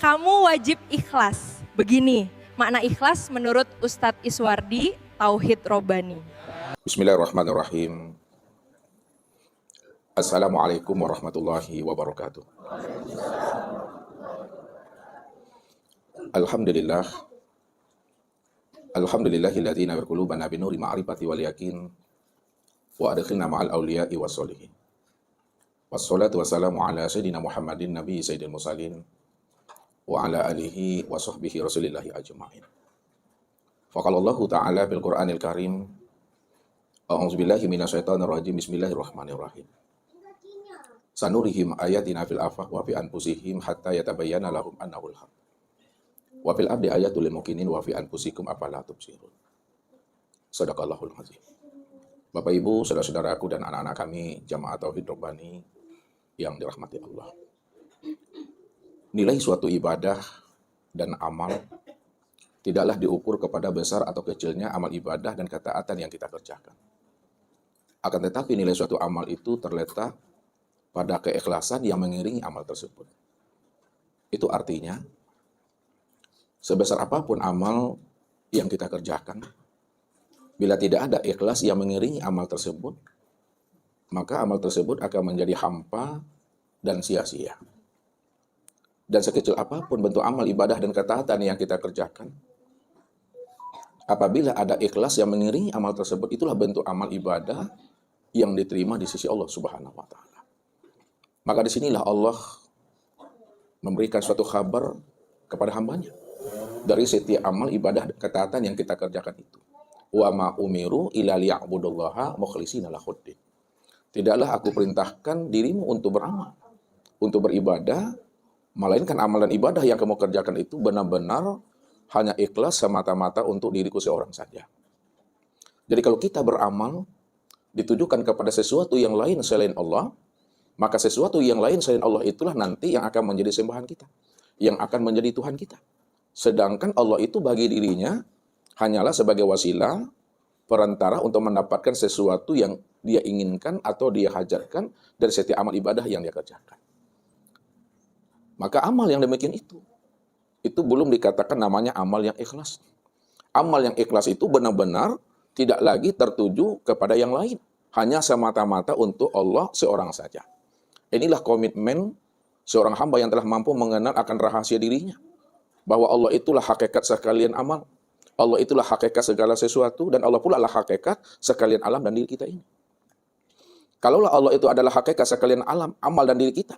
Kamu wajib ikhlas. Begini, makna ikhlas menurut Ustadz Iswardi, Tauhid Robani. Bismillahirrahmanirrahim. Assalamualaikum warahmatullahi wabarakatuh. Alhamdulillah. Alhamdulillahilladzi nawwara qulubana binuri ma'rifati wal yakin wa adkhilna ma'al awliya'i was solihin. Wassalatu wassalamu ala sayyidina Muhammadin nabi sayyidil mursalin wa ala alihi wa sahbihi rasulillahi ajma'in. Faqala Allah ta'ala bil Qur'anil Karim, a'udzubillahi minasyaitonir rajim, bismillahirrahmanirrahim. Sanurihim ayatina fil afaq wa fi anfusihim hatta yatabayyana lahum annahul haq. Wa fil abdi ayatul lil muqinin wa fi anfusikum afala tubsirun. Shadaqallahul azim. Bapak Ibu, saudara-saudaraku dan anak-anak kami jamaah Tauhid Robani yang dirahmati Allah. Nilai suatu ibadah dan amal tidaklah diukur kepada besar atau kecilnya amal ibadah dan ketaatan yang kita kerjakan. Akan tetapi nilai suatu amal itu terletak pada keikhlasan yang mengiringi amal tersebut. Itu artinya, sebesar apapun amal yang kita kerjakan, bila tidak ada ikhlas yang mengiringi amal tersebut, maka amal tersebut akan menjadi hampa dan sia-sia. Dan sekecil apapun bentuk amal ibadah dan ketaatan yang kita kerjakan, apabila ada ikhlas yang mengiringi amal tersebut, itulah bentuk amal ibadah yang diterima di sisi Allah Subhanahu wa Ta'ala. Maka disinilah Allah memberikan suatu kabar kepada hambanya dari setiap amal ibadah dan ketaatan yang kita kerjakan itu. Wa ma umiru illa liya'budullaha mukhlishina lahuddin. Tidaklah aku perintahkan dirimu untuk beramal, untuk beribadah, melainkan amalan ibadah yang kamu kerjakan itu benar-benar hanya ikhlas semata-mata untuk diriku seorang saja. Jadi kalau kita beramal ditujukan kepada sesuatu yang lain selain Allah, maka sesuatu yang lain selain Allah itulah nanti yang akan menjadi sembahan kita, yang akan menjadi Tuhan kita. Sedangkan Allah itu bagi dirinya hanyalah sebagai wasilah, perantara untuk mendapatkan sesuatu yang dia inginkan atau dia hajarkan dari setiap amal ibadah yang dia kerjakan. Maka amal yang demikian itu belum dikatakan namanya amal yang ikhlas. Amal yang ikhlas itu benar-benar tidak lagi tertuju kepada yang lain, hanya semata-mata untuk Allah seorang saja. Inilah komitmen seorang hamba yang telah mampu mengenal akan rahasia dirinya, bahwa Allah itulah hakikat sekalian amal, Allah itulah hakikat segala sesuatu, dan Allah pula lah hakikat sekalian alam dan diri kita ini. Kalaulah Allah itu adalah hakikat sekalian alam, amal dan diri kita,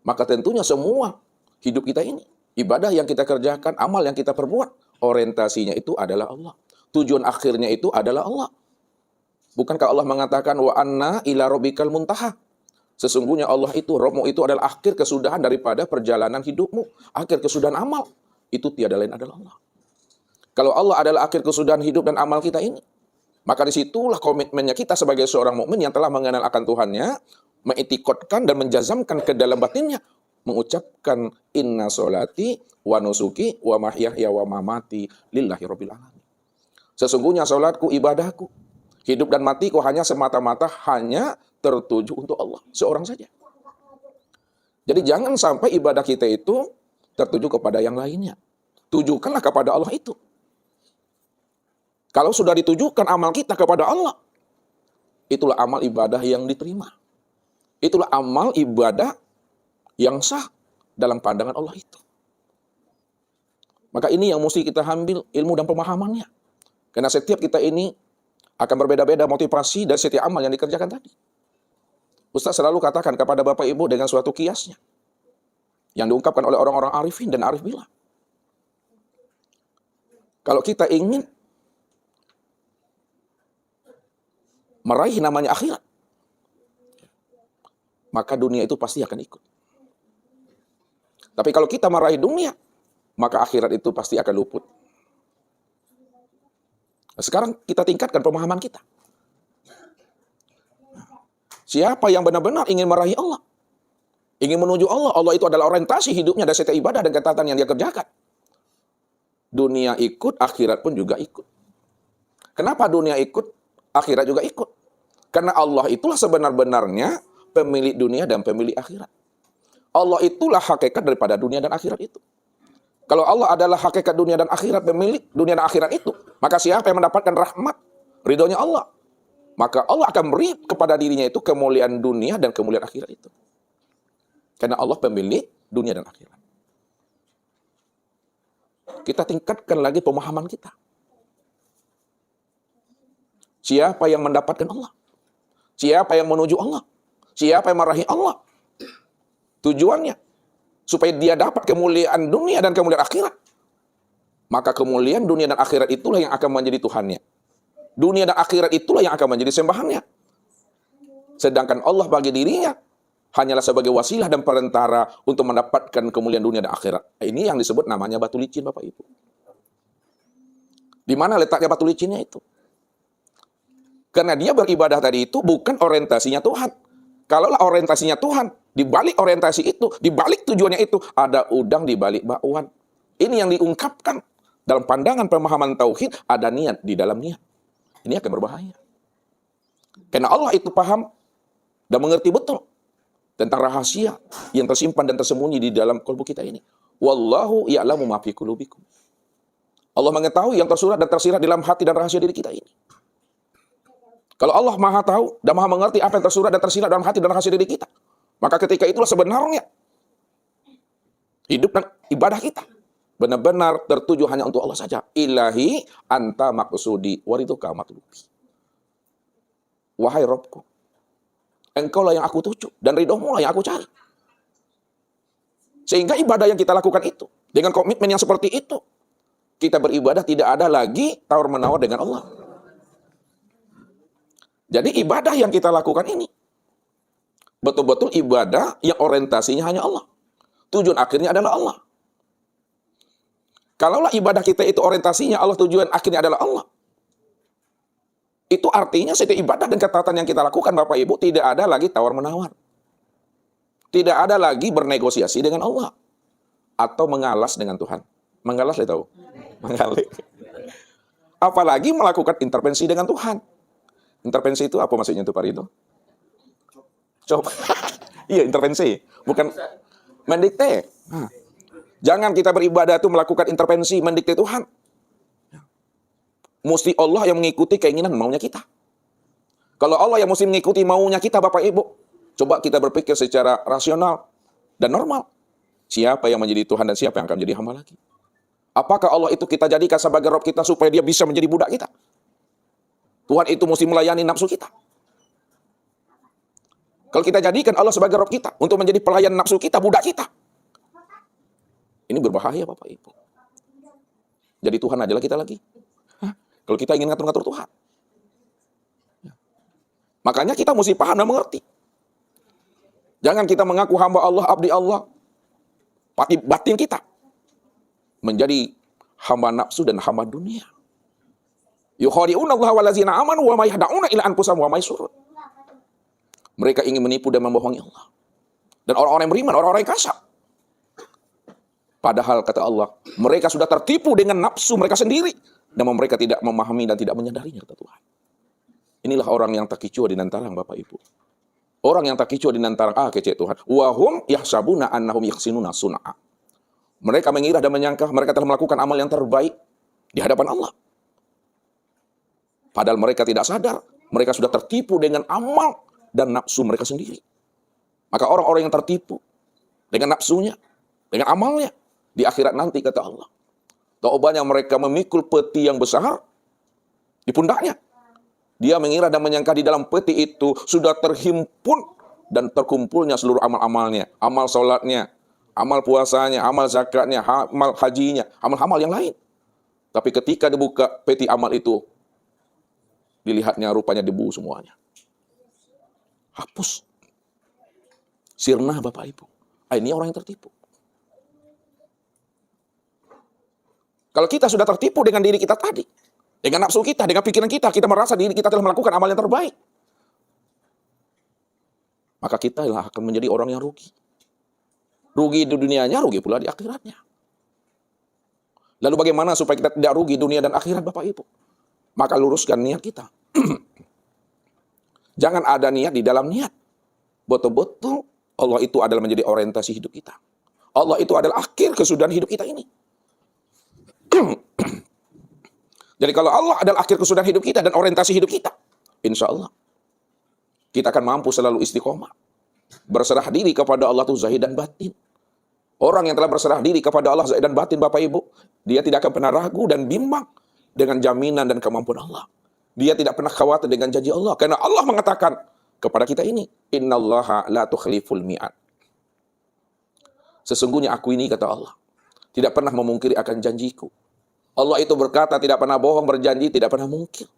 maka tentunya semua hidup kita ini, ibadah yang kita kerjakan, amal yang kita perbuat, orientasinya itu adalah Allah. Tujuan akhirnya itu adalah Allah. Bukankah Allah mengatakan, wa anna ila rabbikal muntaha. Sesungguhnya Allah itu, Rabbmu itu adalah akhir kesudahan daripada perjalanan hidupmu. Akhir kesudahan amal. Itu tiada lain adalah Allah. Kalau Allah adalah akhir kesudahan hidup dan amal kita ini, maka disitulah komitmennya kita sebagai seorang mukmin yang telah mengenal akan Tuhannya, mengitikadkan dan menjazamkan ke dalam batinnya, mengucapkan inna sholati wa nusuki wa mahyaya wa mamati lillahi rabbil alamin. Sesungguhnya sholatku, ibadahku, hidup dan matiku hanya semata-mata hanya tertuju untuk Allah seorang saja. Jadi jangan sampai ibadah kita itu tertuju kepada yang lainnya. Tujukanlah kepada Allah itu. Kalau sudah ditujukan amal kita kepada Allah, itulah amal ibadah yang diterima. Itulah amal ibadah yang sah dalam pandangan Allah itu. Maka ini yang mesti kita ambil ilmu dan pemahamannya. Karena setiap kita ini akan berbeda-beda motivasi dari setiap amal yang dikerjakan tadi. Ustaz selalu katakan kepada Bapak Ibu dengan suatu kiasnya yang diungkapkan oleh orang-orang arifin dan arif billah. Kalau kita ingin meraih namanya akhirat, maka dunia itu pasti akan ikut. Tapi kalau kita meraih dunia, maka akhirat itu pasti akan luput. Nah, sekarang kita tingkatkan pemahaman kita. Siapa yang benar-benar ingin meraih Allah, ingin menuju Allah, Allah itu adalah orientasi hidupnya dari setiap ibadah dan ketaatan yang dia kerjakan. Dunia ikut, akhirat pun juga ikut. Kenapa dunia ikut, akhirat juga ikut? Karena Allah itulah sebenar-benarnya pemilik dunia dan pemilik akhirat. Allah itulah hakikat daripada dunia dan akhirat itu. Kalau Allah adalah hakikat dunia dan akhirat, pemilik dunia dan akhirat itu, maka siapa yang mendapatkan rahmat, ridhonya Allah, maka Allah akan beri kepada dirinya itu kemuliaan dunia dan kemuliaan akhirat itu. Karena Allah pemilik dunia dan akhirat. Kita tingkatkan lagi pemahaman kita. Siapa yang mendapatkan Allah? Siapa yang menuju Allah? Siapa yang meraih Allah? Tujuannya supaya dia dapat kemuliaan dunia dan kemuliaan akhirat. Maka kemuliaan dunia dan akhirat itulah yang akan menjadi Tuhannya. Dunia dan akhirat itulah yang akan menjadi sembahannya. Sedangkan Allah bagi dirinya hanyalah sebagai wasilah dan perantara untuk mendapatkan kemuliaan dunia dan akhirat. Ini yang disebut namanya batu licin, Bapak Ibu. Di mana letaknya batu licinnya itu? Karena dia beribadah tadi itu bukan orientasinya Tuhan. Kalaulah orientasinya Tuhan, di balik orientasi itu, di balik tujuannya itu, ada udang di balik bakwan. Ini yang diungkapkan dalam pandangan pemahaman tauhid, ada niat di dalam niat. Ini akan berbahaya. Karena Allah itu paham dan mengerti betul tentang rahasia yang tersimpan dan tersembunyi di dalam kalbu kita ini. Wallahu ya'lamu ma fi qulubikum. Allah mengetahui yang tersurat dan tersirat dalam hati dan rahasia diri kita ini. Kalau Allah Maha tahu dan Maha mengerti apa yang tersurat dan tersirat dalam hati dan rahasia diri kita, maka ketika itulah sebenarnya hidup dan ibadah kita benar-benar tertuju hanya untuk Allah saja. Ilahi anta maksudi wariduka matlubi. Wahai Rabbku, Engkau lah yang aku tuju dan ridhomu lah yang aku cari. Sehingga ibadah yang kita lakukan itu dengan komitmen yang seperti itu, kita beribadah tidak ada lagi tawar-menawar dengan Allah. Jadi ibadah yang kita lakukan ini betul-betul ibadah yang orientasinya hanya Allah. Tujuan akhirnya adalah Allah. Kalaulah ibadah kita itu orientasinya Allah, tujuan akhirnya adalah Allah, itu artinya setiap ibadah dan ketaatan yang kita lakukan, Bapak Ibu, tidak ada lagi tawar-menawar. Tidak ada lagi bernegosiasi dengan Allah atau mengalas dengan Tuhan. Mengalas, lihat tahu? Mengalir. Apalagi melakukan intervensi dengan Tuhan. Intervensi itu apa maksudnya itu, Pak Ridho? Coba. Iya, intervensi. Bukan mendikte. Nah, jangan kita beribadah itu melakukan intervensi, mendikte Tuhan. Mesti Allah yang mengikuti keinginan maunya kita. Kalau Allah yang mesti mengikuti maunya kita, Bapak Ibu, coba kita berpikir secara rasional dan normal. Siapa yang menjadi Tuhan dan siapa yang akan menjadi hamba lagi? Apakah Allah itu kita jadikan sebagai Rabb kita supaya dia bisa menjadi budak kita? Tuhan itu mesti melayani nafsu kita. Kalau kita jadikan Allah sebagai Rabb kita untuk menjadi pelayan nafsu kita, budak kita, ini berbahaya, Bapak Ibu. Jadi Tuhan adalah kita lagi. Kalau kita ingin ngatur-ngatur Tuhan. Makanya kita mesti paham dan mengerti. Jangan kita mengaku hamba Allah, abdi Allah. Batin kita menjadi hamba nafsu dan hamba dunia. Yukhadi'una Allah wallazina amanu wa ma yahda'una ila anfusihim wa ma yashurun. Mereka ingin menipu dan membohongi Allah. Dan orang-orang yang beriman, orang-orang yang kasar. Padahal kata Allah, mereka sudah tertipu dengan nafsu mereka sendiri. Dan mereka tidak memahami dan tidak menyadarinya, kata Tuhan. Inilah orang yang takicua di nantarang, Bapak Ibu. Orang yang takicua di nantarang, kece Tuhan. Wahum yahsabuna annahum yahsinuna sun'a. Mereka mengira dan menyangka mereka telah melakukan amal yang terbaik di hadapan Allah. Padahal mereka tidak sadar, mereka sudah tertipu dengan amal dan nafsu mereka sendiri. Maka orang-orang yang tertipu dengan nafsunya, dengan amalnya, di akhirat nanti, kata Allah, taubanya mereka memikul peti yang besar di pundaknya. Dia mengira dan menyangka di dalam peti itu sudah terhimpun dan terkumpulnya seluruh amal-amalnya. Amal sholatnya, amal puasanya, amal zakatnya, amal hajinya, amal-amal yang lain. Tapi ketika dibuka peti amal itu, dilihatnya rupanya debu semuanya. Hapus. Sirna, Bapak Ibu. Ini orang yang tertipu. Kalau kita sudah tertipu dengan diri kita tadi, dengan nafsu kita, dengan pikiran kita, kita merasa diri kita telah melakukan amal yang terbaik, maka kita akan menjadi orang yang rugi. Rugi di dunianya, rugi pula di akhiratnya. Lalu bagaimana supaya kita tidak rugi dunia dan akhirat, Bapak Ibu? Maka luruskan niat kita. Jangan ada niat di dalam niat. Betul-betul Allah itu adalah menjadi orientasi hidup kita. Allah itu adalah akhir kesudahan hidup kita ini. Jadi kalau Allah adalah akhir kesudahan hidup kita dan orientasi hidup kita, insya Allah kita akan mampu selalu istiqomah. Berserah diri kepada Allah itu zahid dan batin. Orang yang telah berserah diri kepada Allah zahid dan batin, Bapak Ibu, dia tidak akan pernah ragu dan bimbang dengan jaminan dan kemampuan Allah. Dia tidak pernah khawatir dengan janji Allah. Karena Allah mengatakan kepada kita ini, innallaha la tukhliful mi'ad. Sesungguhnya aku ini, kata Allah, tidak pernah memungkiri akan janjiku. Allah itu berkata, tidak pernah bohong, berjanji, tidak pernah mungkir.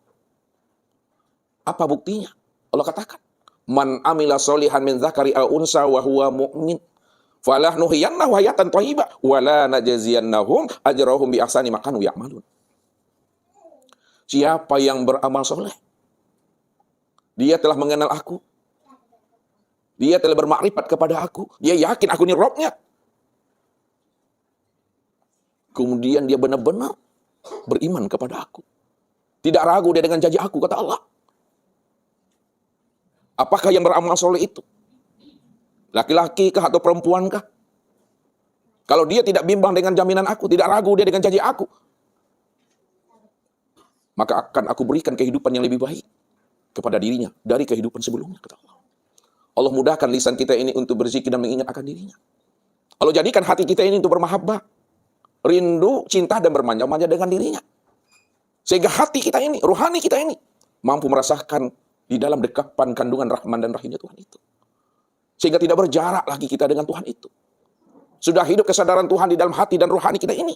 Apa buktinya? Allah katakan, man amila solihan min zakari al unsa wa huwa mu'min, falah nuhiyannahu hayatan thayyibah wa la najziyannahum ajrahum bi ahsani ma kanu ya'malun. Siapa yang beramal soleh, dia telah mengenal aku, dia telah bermakrifat kepada aku, dia yakin aku ini Rabb-nya. Kemudian dia benar-benar beriman kepada aku. Tidak ragu dia dengan janji aku, kata Allah. Apakah yang beramal soleh itu? Laki-laki kah atau perempuan kah? Kalau dia tidak bimbang dengan jaminan aku, tidak ragu dia dengan janji aku, maka akan aku berikan kehidupan yang lebih baik kepada dirinya dari kehidupan sebelumnya, kata Allah. Allah mudahkan lisan kita ini untuk berzikir dan mengingat akan dirinya. Allah jadikan hati kita ini untuk bermahabbah, rindu, cinta, dan bermanja-manja dengan dirinya. Sehingga hati kita ini, rohani kita ini, mampu merasakan di dalam dekapan kandungan Rahman dan Rahimnya Tuhan itu. Sehingga tidak berjarak lagi kita dengan Tuhan itu. Sudah hidup kesadaran Tuhan di dalam hati dan rohani kita ini.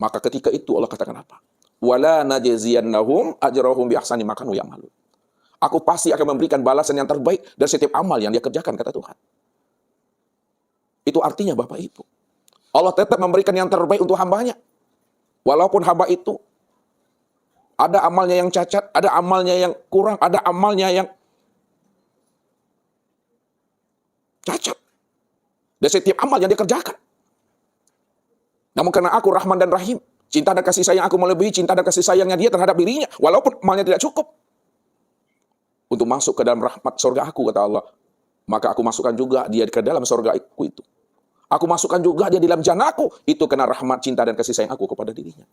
Maka ketika itu Allah katakan apa? Wala najziyannahum ajrahum bi ahsani ma kanu ya'malun. Aku pasti akan memberikan balasan yang terbaik dari setiap amal yang dia kerjakan, kata Tuhan. Itu artinya, Bapak Ibu, Allah tetap memberikan yang terbaik untuk hambanya. Walaupun hamba itu ada amalnya yang cacat, ada amalnya yang kurang, ada amalnya yang cacat. Dan setiap amal yang dia kerjakan. Namun karena aku Rahman dan Rahim, cinta dan kasih sayang aku melebihi cinta dan kasih sayangnya dia terhadap dirinya, walaupun amalnya tidak cukup untuk masuk ke dalam rahmat surga aku, kata Allah, maka aku masukkan juga dia ke dalam surga aku itu. Aku masukkan juga dia di dalam jannahku, itu karena rahmat, cinta, dan kasih sayang aku kepada dirinya.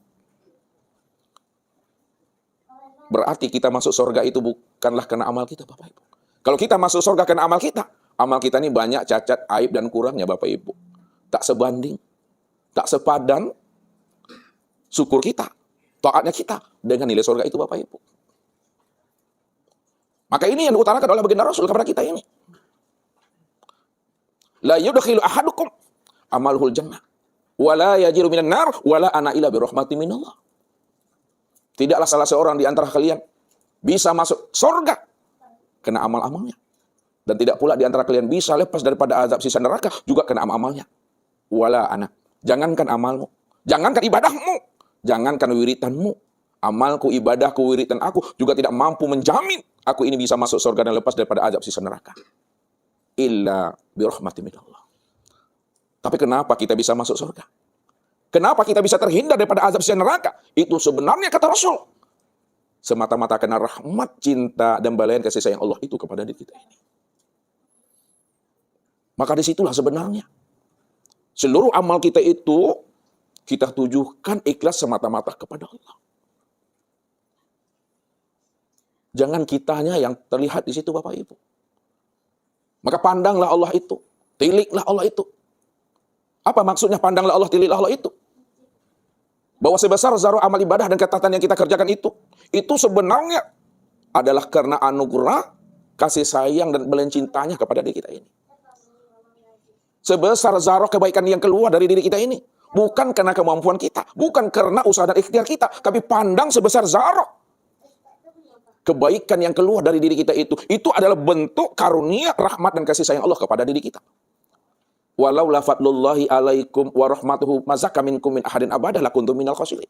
Berarti kita masuk surga itu bukanlah karena amal kita, Bapak Ibu. Kalau kita masuk surga karena amal kita ini banyak cacat, aib, dan kurangnya, Bapak Ibu. Tak sebanding, tak sepadan syukur kita, taatnya kita dengan nilai surga itu, Bapak Ibu. Maka ini yang diutarakan oleh baginda Rasul kepada kita ini. La yudkhilu ahadukum amaluhul jannah wa la yajiru minan nar wa la ana ila bi rahmatin minallah. Tidaklah salah seorang di antara kalian bisa masuk surga kena amal-amalnya, dan tidak pula di antara kalian bisa lepas daripada azab siksa neraka juga kena amal-amalnya. Wala ana, jangankan amalmu, jangankan ibadahmu, jangankan wiritanmu, amalku, ibadahku, wiritan aku juga tidak mampu menjamin aku ini bisa masuk surga dan lepas daripada azab siksa neraka. Illa bi rahmatin minallah. Tapi kenapa kita bisa masuk surga? Kenapa kita bisa terhindar daripada azab siksa neraka? Itu sebenarnya, kata Rasul, semata-mata karena rahmat, cinta, dan balayan kasih sayang Allah itu kepada diri kita ini. Maka disitulah sebenarnya seluruh amal kita itu kita tujukan ikhlas semata-mata kepada Allah. Jangan kitanya yang terlihat di situ, Bapak Ibu. Maka pandanglah Allah itu, tiliklah Allah itu. Apa maksudnya pandanglah Allah, tiliklah Allah itu? Bahwa sebesar zarah amal ibadah dan ketaatan yang kita kerjakan itu sebenarnya adalah karena anugerah, kasih sayang, dan belayan cintanya kepada diri kita ini. Sebesar zarah kebaikan yang keluar dari diri kita ini, bukan karena kemampuan kita, bukan karena usaha dan ikhtiar kita, tapi pandang sebesar zarah kebaikan yang keluar dari diri kita itu adalah bentuk karunia, rahmat, dan kasih sayang Allah kepada diri kita. Walau la fadlullahi alaikum wa rahmatuhu mazaka minkum min ahadin abadah lakuntum minal khasirin.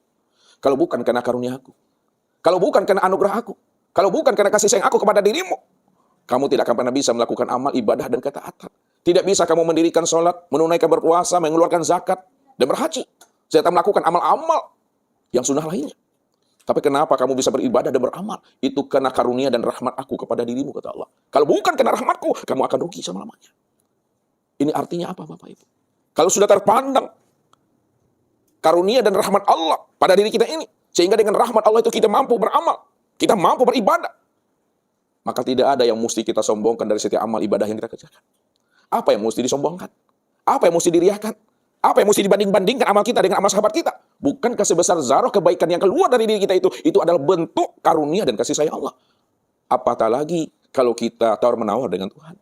Kalau bukan karena karunia aku, kalau bukan karena anugerah aku, kalau bukan karena kasih sayang aku kepada dirimu, kamu tidak akan pernah bisa melakukan amal ibadah dan ketaatan. Tidak bisa kamu mendirikan sholat, menunaikan berpuasa, mengeluarkan zakat, dan berhaji, serta melakukan amal-amal yang sunnah lainnya. Tapi kenapa kamu bisa beribadah dan beramal? Itu karena karunia dan rahmat aku kepada dirimu, kata Allah. Kalau bukan karena rahmatku, kamu akan rugi selama-lamanya. Ini artinya apa, Bapak Ibu? Kalau sudah terpandang karunia dan rahmat Allah pada diri kita ini. Sehingga dengan rahmat Allah itu kita mampu beramal. Kita mampu beribadah. Maka tidak ada yang mesti kita sombongkan dari setiap amal ibadah yang kita kerjakan. Apa yang mesti disombongkan? Apa yang mesti diriakan? Apa yang mesti dibanding-bandingkan amal kita dengan amal sahabat kita? Bukankah sebesar zarah kebaikan yang keluar dari diri kita itu adalah bentuk karunia dan kasih sayang Allah? Apatah lagi kalau kita tawar-menawar dengan Tuhan?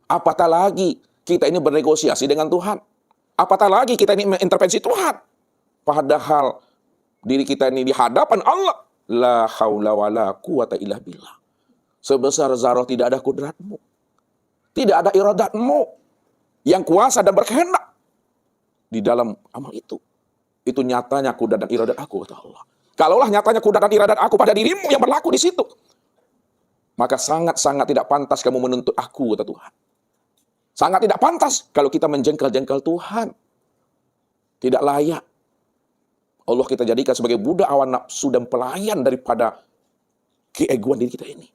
Apatah lagi kita ini bernegosiasi dengan Tuhan? Apatah lagi kita ini mengintervensi Tuhan? Padahal diri kita ini di hadapan Allah. La haula wa la quwata illa billah. Sebesar zarah tidak ada kudratmu. Tidak ada iradatmu yang kuasa dan berkehendak di dalam amal itu. Itu nyatanya kudrat dan iradat aku, kata Allah. Kalaulah nyatanya kudrat dan iradat aku pada dirimu yang berlaku di situ, maka sangat-sangat tidak pantas kamu menuntut aku, kata Tuhan. Sangat tidak pantas kalau kita menjengkel-jengkel Tuhan. Tidak layak. Allah kita jadikan sebagai budak awan nafsu dan pelayan daripada keegoan diri kita ini.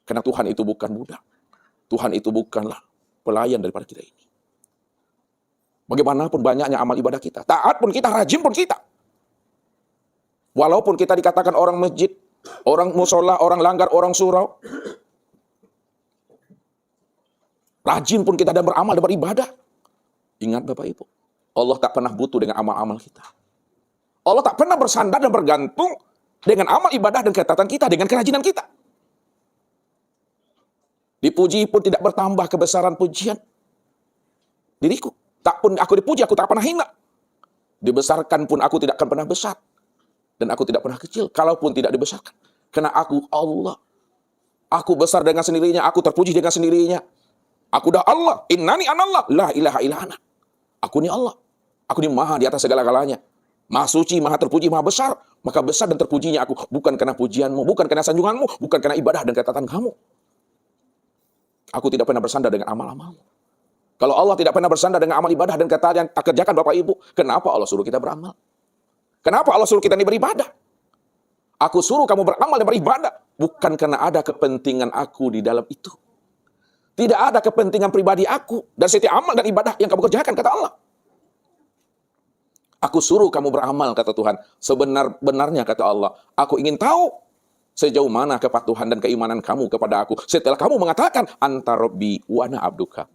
Karena Tuhan itu bukan budak. Tuhan itu bukanlah pelayan daripada kita ini. Bagaimanapun banyaknya amal ibadah kita, taat pun kita, rajin pun kita. Walaupun kita dikatakan orang masjid, orang musola, orang langgar, orang surau, rajin pun kita dan beramal dan beribadah. Ingat Bapak Ibu, Allah tak pernah butuh dengan amal-amal kita. Allah tak pernah bersandar dan bergantung dengan amal ibadah dan ketatan kita, dengan kerajinan kita. Dipuji pun tidak bertambah kebesaran pujian diriku. Tak pun aku dipuji, aku tak pernah hina. Dibesarkan pun aku tidak akan pernah besar. Dan aku tidak pernah kecil, kalaupun tidak dibesarkan. Karena aku Allah. Aku besar dengan sendirinya, aku terpuji dengan sendirinya. Aku dah Allah, innani anallah, la ilaha illa ana. Aku ni Allah. Aku ni maha di atas segala-galanya. Maha suci, maha terpuji, maha besar. Maka besar dan terpujinya aku. Bukan karena pujianmu, bukan karena sanjunganmu, bukan karena ibadah dan ketatan kamu. Aku tidak pernah bersandar dengan amal-amalmu. Kalau Allah tidak pernah bersandar dengan amal ibadah dan kata yang tak kerjakan Bapak Ibu, kenapa Allah suruh kita beramal? Kenapa Allah suruh kita ini beribadah? Aku suruh kamu beramal dan beribadah, bukan karena ada kepentingan aku di dalam itu. Tidak ada kepentingan pribadi aku dan setiap amal dan ibadah yang kamu kerjakan, kata Allah. Aku suruh kamu beramal, kata Tuhan. Sebenar-benarnya, kata Allah. Aku ingin tahu sejauh mana kepatuhan dan keimanan kamu kepada aku. Setelah kamu mengatakan, Anta Rabbi wa ana abduka.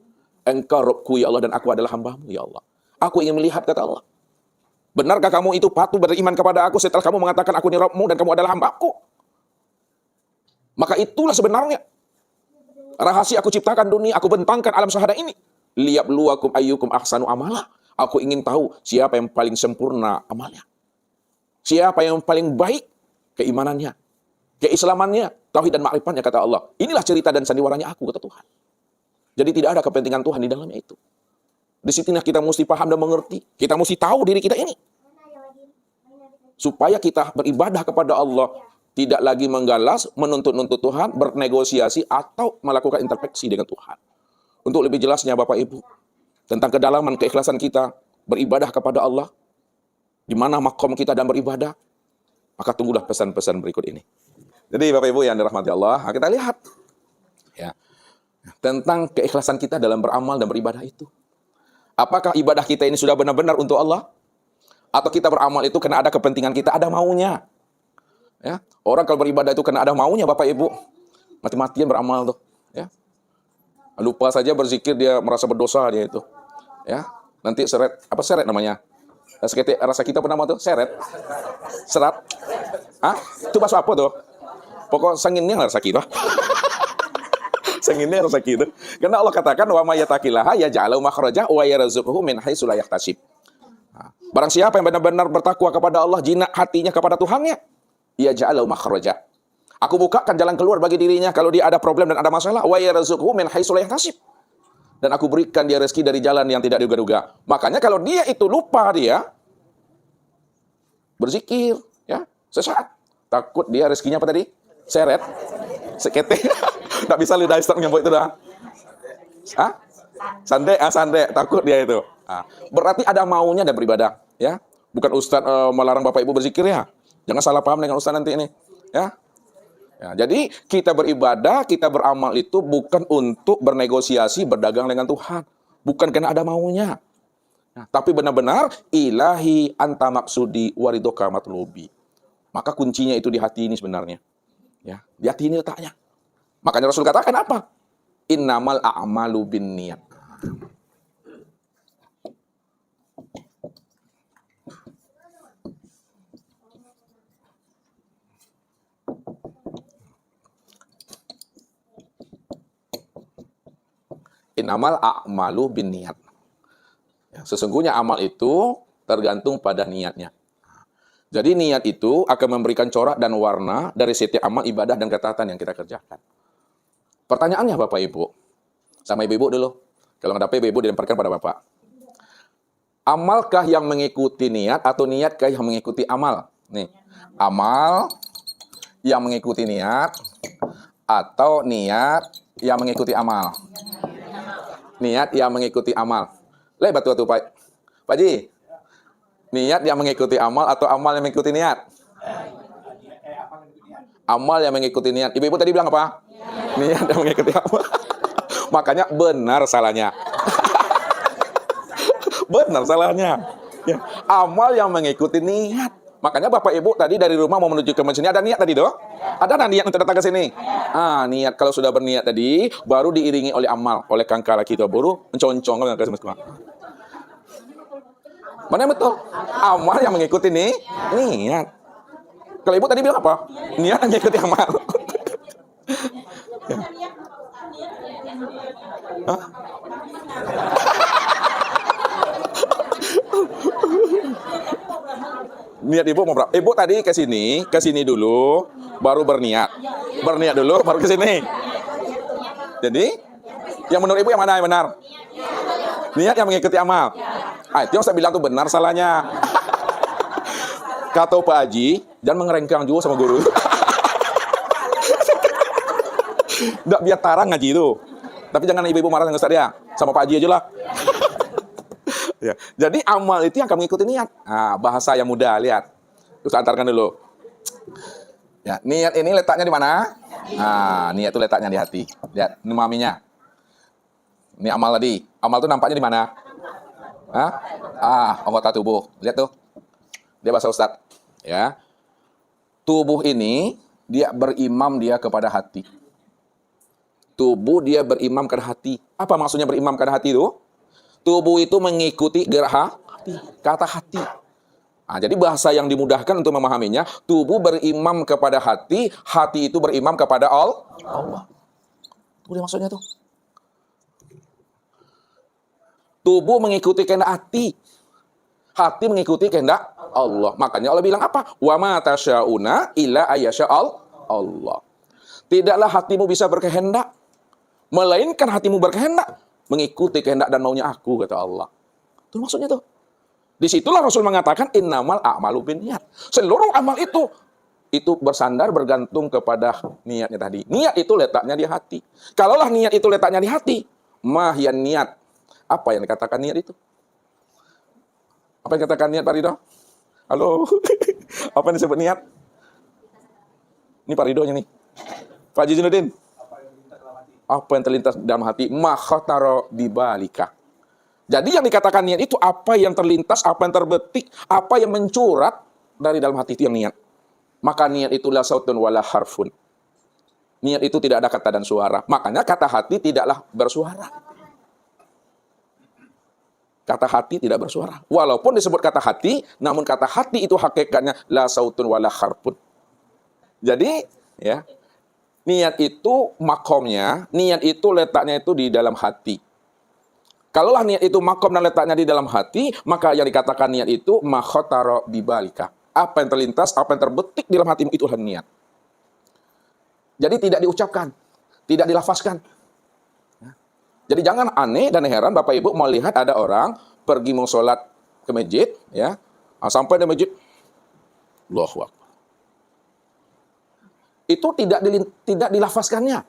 Engkau Rabbku, ya Allah, dan aku adalah hambamu, ya Allah. Aku ingin melihat, kata Allah. Benarkah kamu itu patuh beriman kepada aku setelah kamu mengatakan aku ni Rabbmu dan kamu adalah hambaku? Maka itulah sebenarnya rahasia aku ciptakan dunia, aku bentangkan alam syahadah ini. Liyabluwakum ayyukum ahsanu amala. Aku ingin tahu siapa yang paling sempurna amalnya. Siapa yang paling baik keimanannya, keislamannya, tauhid dan ma'rifatnya, kata Allah. Inilah cerita dan sandiwaranya aku, kata Tuhan. Jadi tidak ada kepentingan Tuhan di dalamnya itu. Di situlah kita mesti paham dan mengerti. Kita mesti tahu diri kita ini. Supaya kita beribadah kepada Allah. Tidak lagi menggalas, menuntut-nuntut Tuhan, bernegosiasi, atau melakukan introspeksi dengan Tuhan. Untuk lebih jelasnya Bapak Ibu, tentang kedalaman keikhlasan kita beribadah kepada Allah, di mana makom kita dan beribadah, maka tunggulah pesan-pesan berikut ini. Jadi Bapak Ibu yang dirahmati Allah, kita lihat ya tentang keikhlasan kita dalam beramal dan beribadah itu. Apakah ibadah kita ini sudah benar-benar untuk Allah? Atau kita beramal itu karena ada kepentingan kita, ada maunya? Ya, orang kalau beribadah itu karena ada maunya, Bapak Ibu, mati-matian beramal tuh. Ya, lupa saja berzikir dia merasa berdosa dia itu. Ya, nanti seret, apa seret namanya? Rasa kita apa nama tuh? Seret? Serat? Ah, itu bahasa apa tuh? Pokok sanginnya rasa kita. Sanginnya rasa kita. Karena Allah katakan wa may yattaqillaha yaj'al makhraja wa yarzuqhu min haitsu la yahtasib. Barang siapa yang benar-benar bertakwa kepada Allah, jinak hatinya kepada Tuhannya, yaj'al makhraja. Aku bukakan jalan keluar bagi dirinya kalau dia ada problem dan ada masalah, wa yarzuqhu min haitsu la yahtasib. Dan aku berikan dia rezeki dari jalan yang tidak diduga-duga. Makanya kalau dia itu lupa dia berzikir, ya, sesaat, takut dia rezekinya apa tadi? Seret, sekete. Tak bisa lidah Ustaz menyambut itu dah. Hah? Sandek, sandek, takut dia itu. Berarti ada maunya dan beribadah, ya. Bukan Ustaz melarang Bapak Ibu berzikir ya. Jangan salah paham dengan Ustaz nanti ini, ya. Ya, jadi kita beribadah, kita beramal itu bukan untuk bernegosiasi, berdagang dengan Tuhan. Bukan karena ada maunya. Nah, tapi benar-benar ilahi anta maksudi waridoka matlubi. Maka kuncinya itu di hati ini sebenarnya. Ya, di hati ini letaknya. Makanya Rasul katakan apa? Innamal a'malu binniyat. Innamal a'malu binniyat. Ya, sesungguhnya amal itu tergantung pada niatnya. Jadi niat itu akan memberikan corak dan warna dari setiap amal ibadah dan ketaatan yang kita kerjakan. Pertanyaannya Bapak Ibu, sama Ibu-Ibu dulu. Kalau nggak dapat Ibu dilemparkan pada Bapak. Amalkah yang mengikuti niat atau niatkah yang mengikuti amal? Nih, amal yang mengikuti niat atau niat yang mengikuti amal? Niat yang mengikuti amal. Lebat tuh Pak Ji. Niat yang mengikuti amal atau amal yang mengikuti niat? Amal yang mengikuti niat. Ibu-ibu tadi bilang apa? Niat yang mengikuti amal. Makanya benar salahnya. Benar salahnya. Ya. Amal yang mengikuti niat. Makanya Bapak Ibu tadi dari rumah mau menuju ke masjid ini ada niat tadi dong? Ada niat untuk datang ke sini? Niat kalau sudah berniat tadi baru diiringi oleh amal, oleh kangkara kita baru menconcong ke semua. Mana yang betul? Amal yang mengikuti niat. Kalau Ibu tadi bilang apa? Niat yang mengikuti amal. Ya. Hah? Niat Ibu mau berapa? Ibu tadi ke sini dulu, baru berniat. Berniat dulu, baru ke sini. Jadi, yang menurut Ibu yang mana yang benar? Niat yang mengikuti amal. Itu yang saya bilang tuh benar salahnya. Kata Pak Haji, jangan mengerengkang juga sama guru. Nggak biar tarang ngaji itu. Tapi jangan ibu-ibu marah dengan Ustaz ya. Sama Pak Haji aja lah. Ya. Jadi amal itu yang kami ikuti niat. Bahasa yang mudah, lihat. Terus antarkan dulu. Ya, niat ini letaknya di mana? Niat itu letaknya di hati. Lihat, ini maminya. Ini amal tadi. Amal itu nampaknya di mana? Anggota tubuh. Lihat tuh. Dia bahasa Ustaz. Ya. Tubuh ini dia berimam dia kepada hati. Tubuh dia berimam kepada hati. Apa maksudnya berimam kepada hati itu? Tubuh itu mengikuti gerak hati, kata hati. Jadi bahasa yang dimudahkan untuk memahaminya, tubuh berimam kepada hati, hati itu berimam kepada Allah. Itu dia maksudnya tuh. Tubuh mengikuti kehendak hati mengikuti kehendak Allah. Makanya Allah bilang apa? Wa ma tasyauna illa ayyasha Allah. Tidaklah hatimu bisa berkehendak, melainkan hatimu berkehendak mengikuti kehendak dan maunya aku, kata Allah. Itu maksudnya tuh. Disitulah Rasul mengatakan innamal a'malu binniyat. Seluruh amal itu bersandar bergantung kepada niatnya tadi. Niat itu letaknya di hati. Kalaulah niat itu letaknya di hati, mahyan niat. Apa yang dikatakan niat itu? Apa yang dikatakan niat Pak Ridho? Halo. Apa yang disebut niat? Ini Pak Ridhonya nih. Pak Haji Junudin. Apa yang terlintas dalam hati, makhataro bibalika. Jadi yang dikatakan niat itu apa yang terlintas, apa yang terbetik, apa yang mencurat dari dalam hati itu yang niat. Maka niat itu la sautun wala harfun. Niat itu tidak ada kata dan suara. Makanya kata hati tidaklah bersuara. Kata hati tidak bersuara. Walaupun disebut kata hati, namun kata hati itu hakikatnya la sautun wala harfun. Jadi, ya, niat itu makomnya, niat itu letaknya itu di dalam hati. Kalaulah niat itu makom dan letaknya di dalam hati, maka yang dikatakan niat itu makhataro bibalika. Apa yang terlintas, apa yang terbetik di dalam hatimu itulah niat. Jadi tidak diucapkan, tidak dilafazkan. Jadi jangan aneh dan heran Bapak Ibu melihat ada orang pergi mau sholat ke masjid, ya, sampai di masjid, Allahu Akbar. Itu tidak dilafazkannya.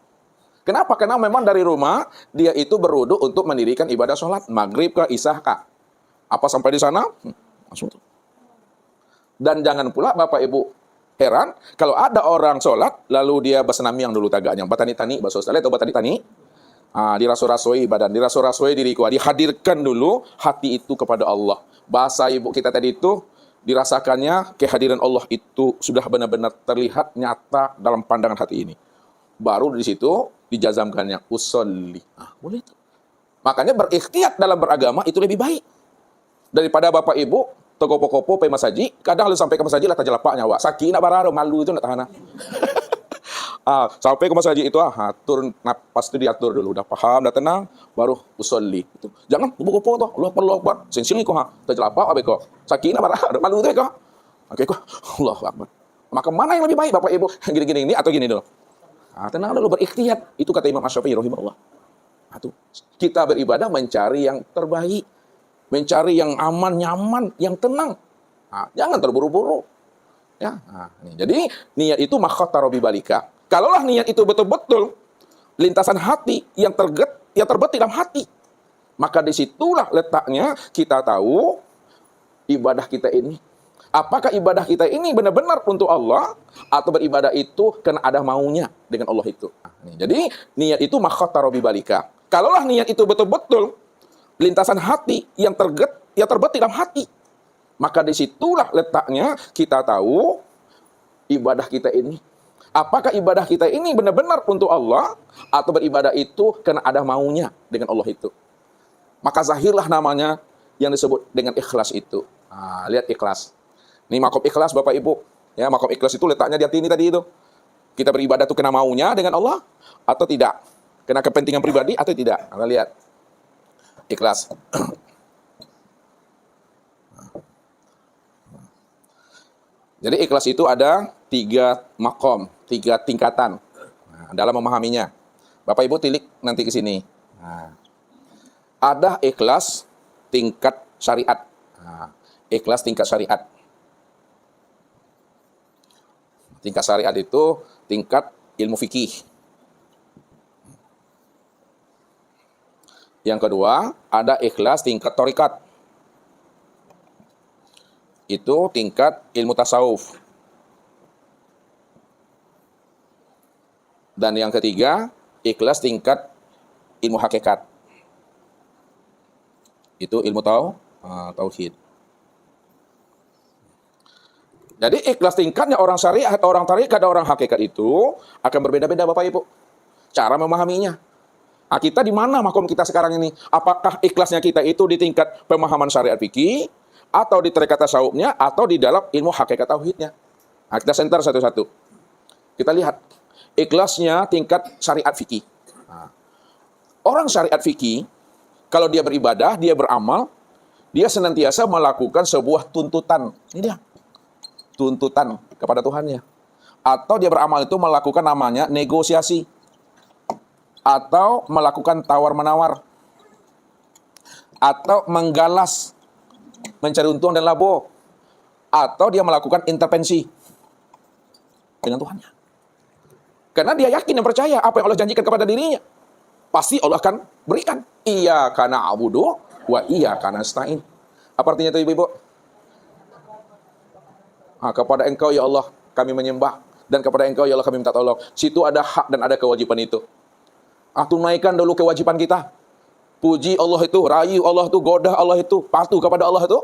Kenapa? Karena memang dari rumah dia itu berwudu untuk mendirikan ibadah sholat maghrib ke isya kah. Apa sampai di sana? Langsung tuh. Dan jangan pula Bapak Ibu heran kalau ada orang sholat lalu dia bersenamiang dulu tagaknya. Batani-tani bahasa Australia atau batani-tani. Diraso-rasoi badan, diraso-rasoi diriku, dihadirkan dulu hati itu kepada Allah. Bahasa ibu kita tadi itu, dirasakannya kehadiran Allah itu sudah benar-benar terlihat nyata dalam pandangan hati ini. Baru di situ dijazamkannya usolli. Boleh itu. Makanya berikhtiar dalam beragama itu lebih baik daripada bapak ibu tokopo-kopo pe masaji, kadang lu sampai ke masaji lah tajalapak nyawa. Sakit nak bararo malu itu nak tahan. Sampai ke masaji itu turun napas itu diatur dulu, udah paham, udah tenang, baru usolli. Itu. Jangan kupu-kupu tuh, Allah perlu akbar. Sing-sing kok tajalapak abe kok. Sakit nak bararo malu itu kok. Oke kok. Allahu akbar. Maka mana yang lebih baik bapak ibu? Gini-gini ini atau gini dulu? Tenang dulu berikhtiar. Itu kata Imam Asy-Syafi'i rahimahullah. Kita beribadah mencari yang terbaik, mencari yang aman, nyaman, yang tenang. Jangan terburu-buru. Ya, jadi niat itu makhatara bibalika. Kalaulah niat itu betul-betul lintasan hati yang terbetik dalam hati, maka disitulah letaknya kita tahu ibadah kita ini. Apakah ibadah kita ini benar-benar untuk Allah atau beribadah itu karena ada maunya dengan Allah itu. Jadi niat itu makhatara bibalika. Kalaulah niat itu betul-betul lintasan hati yang terbetik dalam hati, maka disitulah letaknya kita tahu ibadah kita ini. Apakah ibadah kita ini benar-benar untuk Allah atau beribadah itu karena ada maunya dengan Allah itu. Maka zahirlah namanya yang disebut dengan ikhlas itu. Lihat ikhlas. Ini makom ikhlas Bapak Ibu. Ya, makom ikhlas itu letaknya di hati ini tadi itu. Kita beribadah itu karena maunya dengan Allah atau tidak. Karena kepentingan pribadi atau tidak. Anda lihat. Ikhlas. Jadi ikhlas itu ada 3 makom, 3 tingkatan dalam memahaminya. Bapak Ibu tilik nanti ke sini. Ada ikhlas tingkat syariat. Ikhlas tingkat syariat. Tingkat syariat itu tingkat ilmu fikih. Yang kedua, ada ikhlas tingkat thariqat. Itu tingkat ilmu tasawuf. Dan yang ketiga, ikhlas tingkat ilmu hakikat. Itu ilmu tauhid. Jadi ikhlas tingkatnya orang syariat, orang tarikat, dan orang hakikat itu akan berbeda-beda Bapak Ibu. Cara memahaminya. Kita di mana makom kita sekarang ini? Apakah ikhlasnya kita itu di tingkat pemahaman syariat fikih, atau di tarikat tasawufnya, atau di dalam ilmu hakikat tauhidnya? Kita center satu-satu. Kita lihat. Ikhlasnya tingkat syariat fikih. Orang syariat fikih, kalau dia beribadah, dia beramal, dia senantiasa melakukan sebuah tuntutan. Ini dia. Tuntutan kepada Tuhannya. Atau dia beramal itu melakukan namanya negosiasi. Atau melakukan tawar-menawar. Atau menggalas. Mencari untung dan labo. Atau dia melakukan intervensi. Dengan Tuhannya. Karena dia yakin dan percaya apa yang Allah janjikan kepada dirinya. Pasti Allah akan berikan. Iyyaka na'budu wa iyyaka nasta'in. Apa artinya itu ibu-ibu? Kepada Engkau ya Allah kami menyembah. Dan kepada Engkau ya Allah kami minta tolong. Situ ada hak dan ada kewajiban itu. Tunaikan dulu kewajiban kita. Puji Allah itu, rayu Allah itu, godah Allah itu, patuh kepada Allah itu.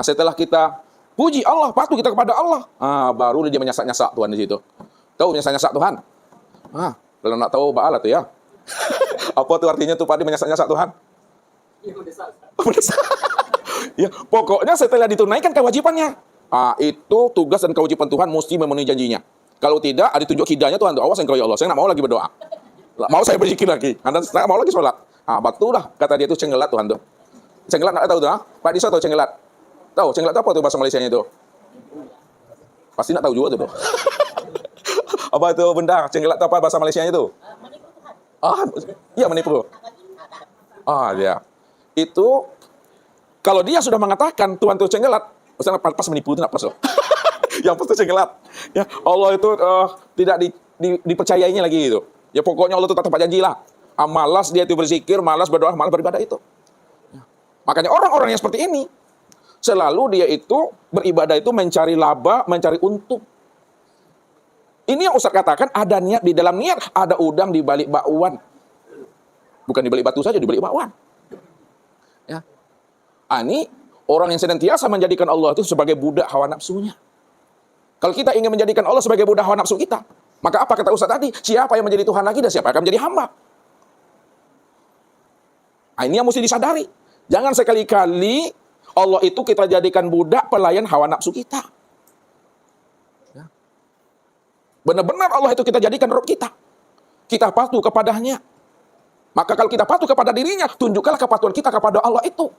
Setelah kita puji Allah, patuh kita kepada Allah. Baru dia menyasak-nyasak Tuhan di situ. Tahu menyasak-nyasak Tuhan? Kalau nak tahu ba'ala tuh ya. Apa tuh artinya tuh Pak menyasak-nyasak Tuhan? Ya, pokoknya setelah ditunaikan kewajibannya. Itu tugas dan kewajiban Tuhan mesti memenuhi janjinya. Kalau tidak, ditunjuk hidayahnya Tuhan. Awas engkau ya Allah, saya nggak mau lagi berdoa. Mau saya berzikir lagi. Anda saya mau lagi sholat. Batulah kata dia itu cenggelat Tuhan tuh. Cenggelat nggak tahu tuh? Pak Disa tahu cenggelat? Tahu cenggelat apa tuh bahasa Malaysianya itu? Pasti nggak tahu juga tuh. Apa itu benda cenggelat apa bahasa Malaysianya itu? Iya menipu. Ya. Itu kalau dia sudah mengatakan Tuhan itu cenggelat, pas menipu itu pas loh. Yang pas itu cenggelat. Ya, Allah itu tidak dipercayainya lagi gitu. Ya pokoknya Allah itu tetap janji lah. Malas dia itu berzikir, malas berdoa, malas beribadah itu. Ya. Makanya orang-orang yang seperti ini selalu dia itu beribadah itu mencari laba, mencari untung. Ini yang Ustaz katakan ada niat di dalam niat, ada udang di balik bakwan. Bukan dibeli batu saja, dibeli bakwan. Ya. Ini orang yang senantiasa menjadikan Allah itu sebagai budak hawa nafsunya. Kalau kita ingin menjadikan Allah sebagai budak hawa nafsu kita, maka apa kata Ustaz tadi? Siapa yang menjadi Tuhan lagi dan siapa yang akan menjadi hamba? Ini yang mesti disadari. Jangan sekali-kali Allah itu kita jadikan budak pelayan hawa nafsu kita. Ya. Benar-benar Allah itu kita jadikan Rabb kita. Kita patuh kepadanya. Maka kalau kita patuh kepada dirinya, tunjukkanlah kepatuhan kita kepada Allah itu.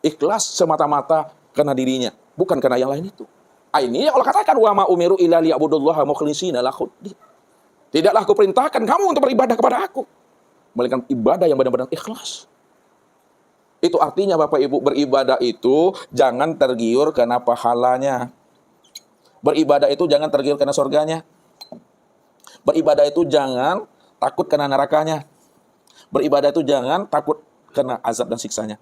Ikhlas semata-mata karena dirinya, bukan karena yang lain itu. Ini yang Allah katakan, wa ma umiru illa liya'budullaha mukhlishina lahuddin. Tidaklah aku perintahkan kamu untuk beribadah kepada aku, melainkan ibadah yang benar-benar ikhlas. Itu artinya Bapak Ibu, beribadah itu jangan tergiur karena pahalanya. Beribadah itu jangan tergiur karena surganya. Beribadah itu jangan takut karena nerakanya. Beribadah itu jangan takut karena azab dan siksanya.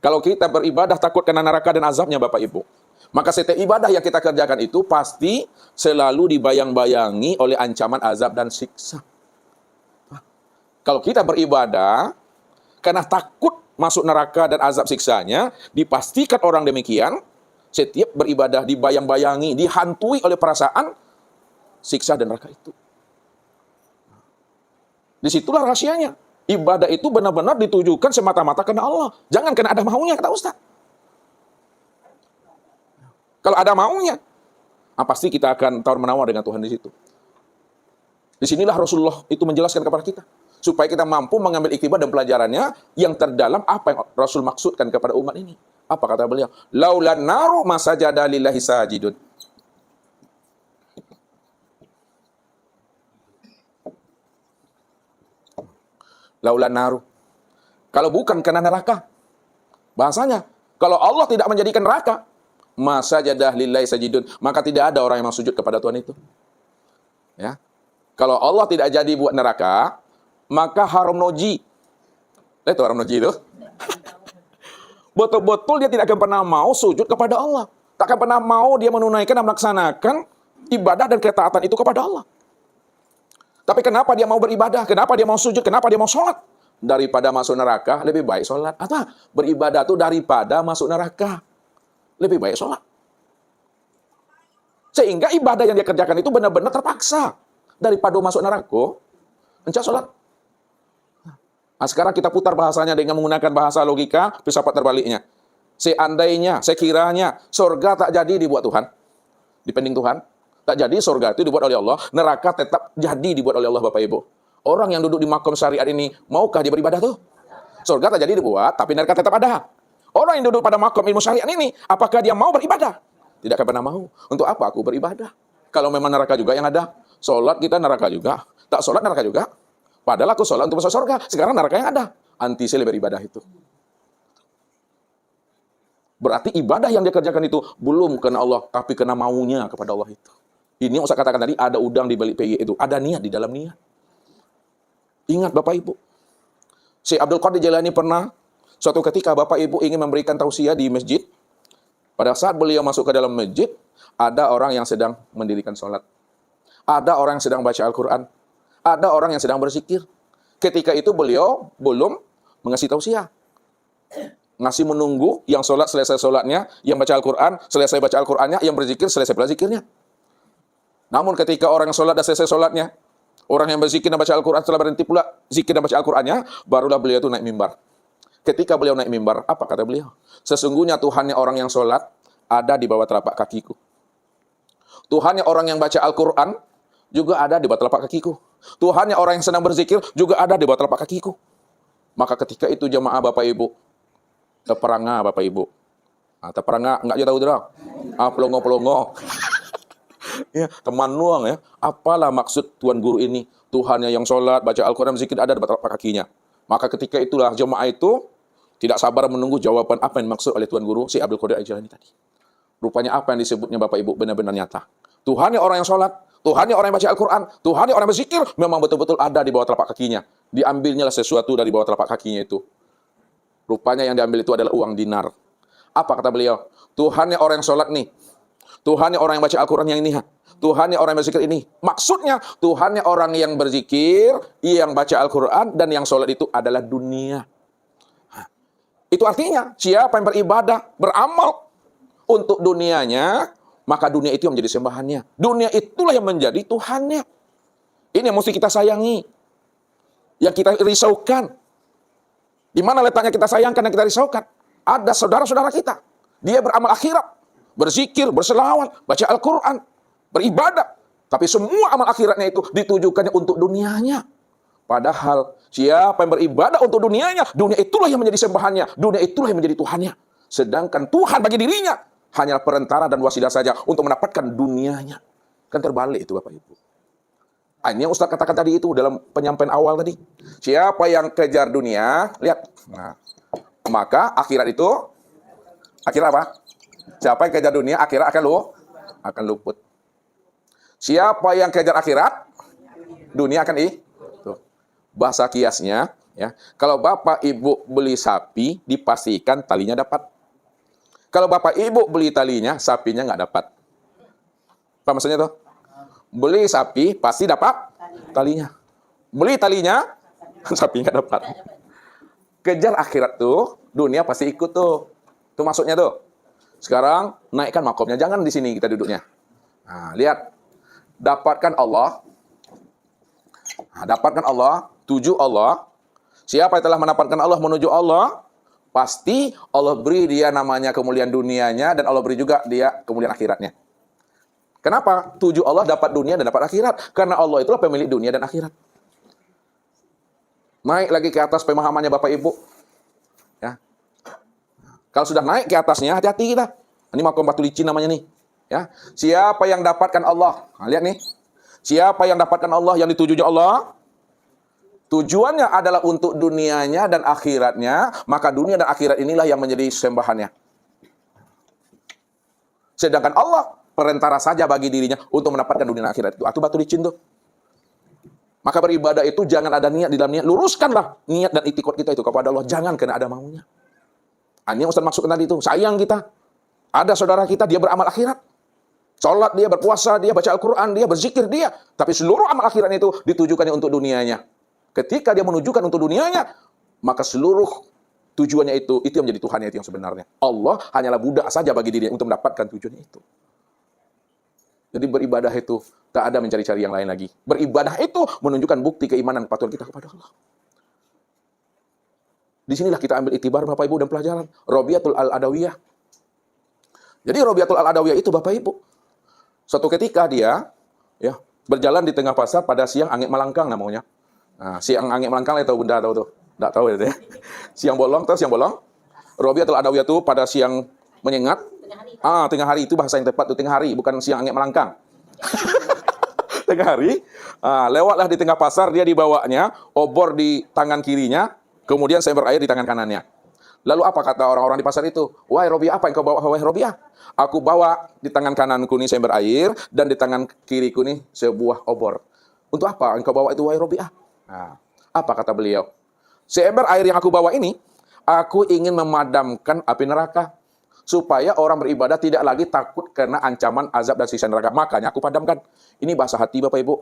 Kalau kita beribadah takut kena neraka dan azabnya Bapak Ibu, maka setiap ibadah yang kita kerjakan itu pasti selalu dibayang-bayangi oleh ancaman azab dan siksa. Kalau kita beribadah karena takut masuk neraka dan azab siksanya, dipastikan orang demikian, setiap beribadah dibayang-bayangi, dihantui oleh perasaan siksa dan neraka itu. Disitulah rahasianya. Ibadah itu benar-benar ditujukan semata-mata karena Allah. Jangan karena ada maunya, kata Ustaz. Kalau ada maunya, pasti kita akan tawar-menawar dengan Tuhan di situ. Disinilah Rasulullah itu menjelaskan kepada kita. Supaya kita mampu mengambil iktibar dan pelajarannya yang terdalam apa yang Rasul maksudkan kepada umat ini. Apa kata beliau? Laulan naru masajada lillahi sajidun. Laulan naru. Kalau bukan karena neraka. Bahasanya, kalau Allah tidak menjadikan neraka, masajadah lillahi sajidun, maka tidak ada orang yang mau sujud kepada Tuhan itu. Ya. Kalau Allah tidak jadi buat neraka, maka haram noji. Itu haram noji itu. Betul-betul dia tidak akan pernah mau sujud kepada Allah. Tak akan pernah mau dia menunaikan dan melaksanakan ibadah dan ketaatan itu kepada Allah. Tapi kenapa dia mau beribadah? Kenapa dia mau sujud? Kenapa dia mau sholat? Daripada masuk neraka, lebih baik sholat. Apa? Beribadah itu daripada masuk neraka. Lebih baik sholat. Sehingga ibadah yang dia kerjakan itu benar-benar terpaksa. Daripada masuk neraka, encak sholat. Nah, sekarang kita putar bahasanya dengan menggunakan bahasa logika, filsafat terbaliknya. Seandainya, sekiranya, surga tak jadi dibuat Tuhan. Dipending Tuhan. Tak jadi surga itu dibuat oleh Allah, neraka tetap jadi dibuat oleh Allah Bapak Ibu. Orang yang duduk di makom syariat ini, maukah dia beribadah tuh? Surga tak jadi dibuat, tapi neraka tetap ada. Orang yang duduk pada makom ilmu syariat ini, apakah dia mau beribadah? Tidak akan pernah mau. Untuk apa aku beribadah? Kalau memang neraka juga yang ada, sholat kita neraka juga. Tak sholat neraka juga. Padahal aku sholat untuk masuk surga, sekarang neraka yang ada. Anti-sele beribadah itu. Berarti ibadah yang dia kerjakan itu belum karena Allah, tapi karena maunya kepada Allah itu. Ini yang saya katakan tadi, ada udang di balik PY itu. Ada niat di dalam niat. Ingat Bapak Ibu. Syekh Abdul Qadir Jailani pernah, suatu ketika Bapak Ibu ingin memberikan tausiah di masjid. Pada saat beliau masuk ke dalam masjid, ada orang yang sedang mendirikan sholat. Ada orang yang sedang baca Al-Quran. Ada orang yang sedang berzikir. Ketika itu beliau belum mengasih tausiah. Ngasih menunggu, yang sholat selesai sholatnya, yang baca Al-Quran, selesai baca Al-Qurannya, yang berzikir, selesai berzikirnya. Namun ketika orang yang sholat dan selesai sholatnya, orang yang berzikir dan baca Al-Quran setelah berhenti pula zikir dan baca Al-Qurannya, barulah beliau itu naik mimbar. Ketika beliau naik mimbar, apa kata beliau? Sesungguhnya Tuhannya orang yang sholat ada di bawah telapak kakiku. Tuhannya orang yang baca Al-Quran juga ada di bawah telapak kakiku. Tuhannya orang yang sedang berzikir juga ada di bawah telapak kakiku. Maka ketika itu jemaah Bapak Ibu, terperangah Bapak Ibu. Terperangah, enggak tahu dah. Pelongo-pelongo. Ya, teman luang ya. Apalah maksud Tuan Guru ini? Tuhannya yang sholat, baca Al-Quran, zikir ada di telapak kakinya. Maka ketika itulah jemaah itu tidak sabar menunggu jawaban apa yang dimaksud oleh Tuan Guru Syekh Abdul Qadir Al-Jailani tadi. Rupanya apa yang disebutnya Bapak Ibu benar-benar nyata. Tuhannya orang yang sholat, Tuhannya orang yang baca Al-Quran, Tuhannya orang yang berzikir, memang betul-betul ada di bawah telapak kakinya. Diambilnya lah sesuatu dari bawah telapak kakinya itu. Rupanya yang diambil itu adalah uang dinar. Apa kata beliau? Tuhannya orang yang sholat nih. Tuhannya orang yang baca Al-Quran yang ini. Tuhannya orang yang berzikir ini. Maksudnya, Tuhannya orang yang berzikir, yang baca Al-Quran, dan yang sholat itu adalah dunia. Itu artinya, siapa yang beribadah, beramal untuk dunianya, maka dunia itu yang menjadi sembahannya. Dunia itulah yang menjadi Tuhannya. Ini yang mesti kita sayangi. Yang kita risaukan. Di mana letaknya kita sayangkan dan kita risaukan? Ada saudara-saudara kita. Dia beramal akhirat. Berzikir, berselawat, baca Al-Quran, beribadah. Tapi semua amal akhiratnya itu ditujukannya untuk dunianya. Padahal siapa yang beribadah untuk dunianya, dunia itulah yang menjadi sembahannya. Dunia itulah yang menjadi Tuhannya. Sedangkan Tuhan bagi dirinya hanyalah perantara dan wasilah saja untuk mendapatkan dunianya. Kan terbalik itu Bapak Ibu. Ini yang Ustaz katakan tadi itu dalam penyampaian awal tadi. Siapa yang kejar dunia, lihat. Nah, maka akhirat itu, akhirat apa? Siapa yang kejar dunia, akhirat akan luput. Siapa yang kejar akhirat, dunia akan tuh. Bahasa kiasnya, ya. Kalau Bapak Ibu beli sapi, dipastikan talinya dapat. Kalau Bapak Ibu beli talinya, sapinya nggak dapat. Apa maksudnya tuh? Beli sapi, pasti dapat talinya. Beli talinya, sapi nggak dapat. Kejar akhirat tuh, dunia pasti ikut tuh. Itu maksudnya tuh. Sekarang, naikkan makomnya. Jangan di sini kita duduknya. Nah, lihat. Dapatkan Allah. Nah, dapatkan Allah. Tuju Allah. Siapa yang telah mendapatkan Allah menuju Allah, pasti Allah beri dia namanya kemuliaan dunianya, dan Allah beri juga dia kemuliaan akhiratnya. Kenapa? Tuju Allah dapat dunia dan dapat akhirat. Karena Allah itulah pemilik dunia dan akhirat. Naik lagi ke atas pemahamannya Bapak Ibu. Ya. Kalau sudah naik ke atasnya, hati-hati kita. Ini makom batu licin namanya nih. Ya. Siapa yang dapatkan Allah? Nah, lihat nih. Siapa yang dapatkan Allah, yang ditujunya Allah? Tujuannya adalah untuk dunianya dan akhiratnya. Maka dunia dan akhirat inilah yang menjadi sembahannya. Sedangkan Allah perantara saja bagi dirinya untuk mendapatkan dunia dan akhirat itu. Atau batu licin tuh. Maka beribadah itu jangan ada niat di dalam niat. Luruskanlah niat dan itikad kita itu kepada Allah. Jangan kena ada maunya. Ini yang Ustaz maksudkan tadi itu. Sayang kita. Ada saudara kita, dia beramal akhirat. Sholat dia, berpuasa dia, baca Al-Quran dia, berzikir dia. Tapi seluruh amal akhiratnya itu ditujukannya untuk dunianya. Ketika dia menunjukkan untuk dunianya, maka seluruh tujuannya itu yang menjadi Tuhannya itu yang sebenarnya. Allah hanyalah budak saja bagi dirinya untuk mendapatkan tujuannya itu. Jadi beribadah itu tak ada mencari-cari yang lain lagi. Beribadah itu menunjukkan bukti keimanan kepatuhan kita kepada Allah. Di sinilah kita ambil iktibar Bapak Ibu dan pelajaran. Robiatul Al-Adawiyah. Jadi Robiatul Al-Adawiyah itu Bapak Ibu. Suatu ketika dia ya berjalan di tengah pasar pada siang angin melangkang namanya. Nah, siang angin melangkang itu Bunda tahu tuh. Enggak tahu ya. Siang bolong tahu siang bolong? Robiatul Adawiyah itu pada siang menyengat. Tengah hari itu bahasa yang tepat tuh, tengah hari, bukan siang angin melangkang. Tengah hari, lewatlah di tengah pasar, dia dibawanya obor di tangan kirinya, kemudian seember air di tangan kanannya. Lalu apa kata orang-orang di pasar itu? Wahai Robiah, apa yang kau bawa, wahai Robiah? Aku bawa di tangan kananku nih seember air, dan di tangan kiriku nih sebuah obor. Untuk apa engkau bawa itu, wahai Robiah? Nah, apa kata beliau? Seember air yang aku bawa ini, aku ingin memadamkan api neraka. Supaya orang beribadah tidak lagi takut karena ancaman azab dan siksa neraka. Makanya aku padamkan. Ini bahasa hati Bapak Ibu.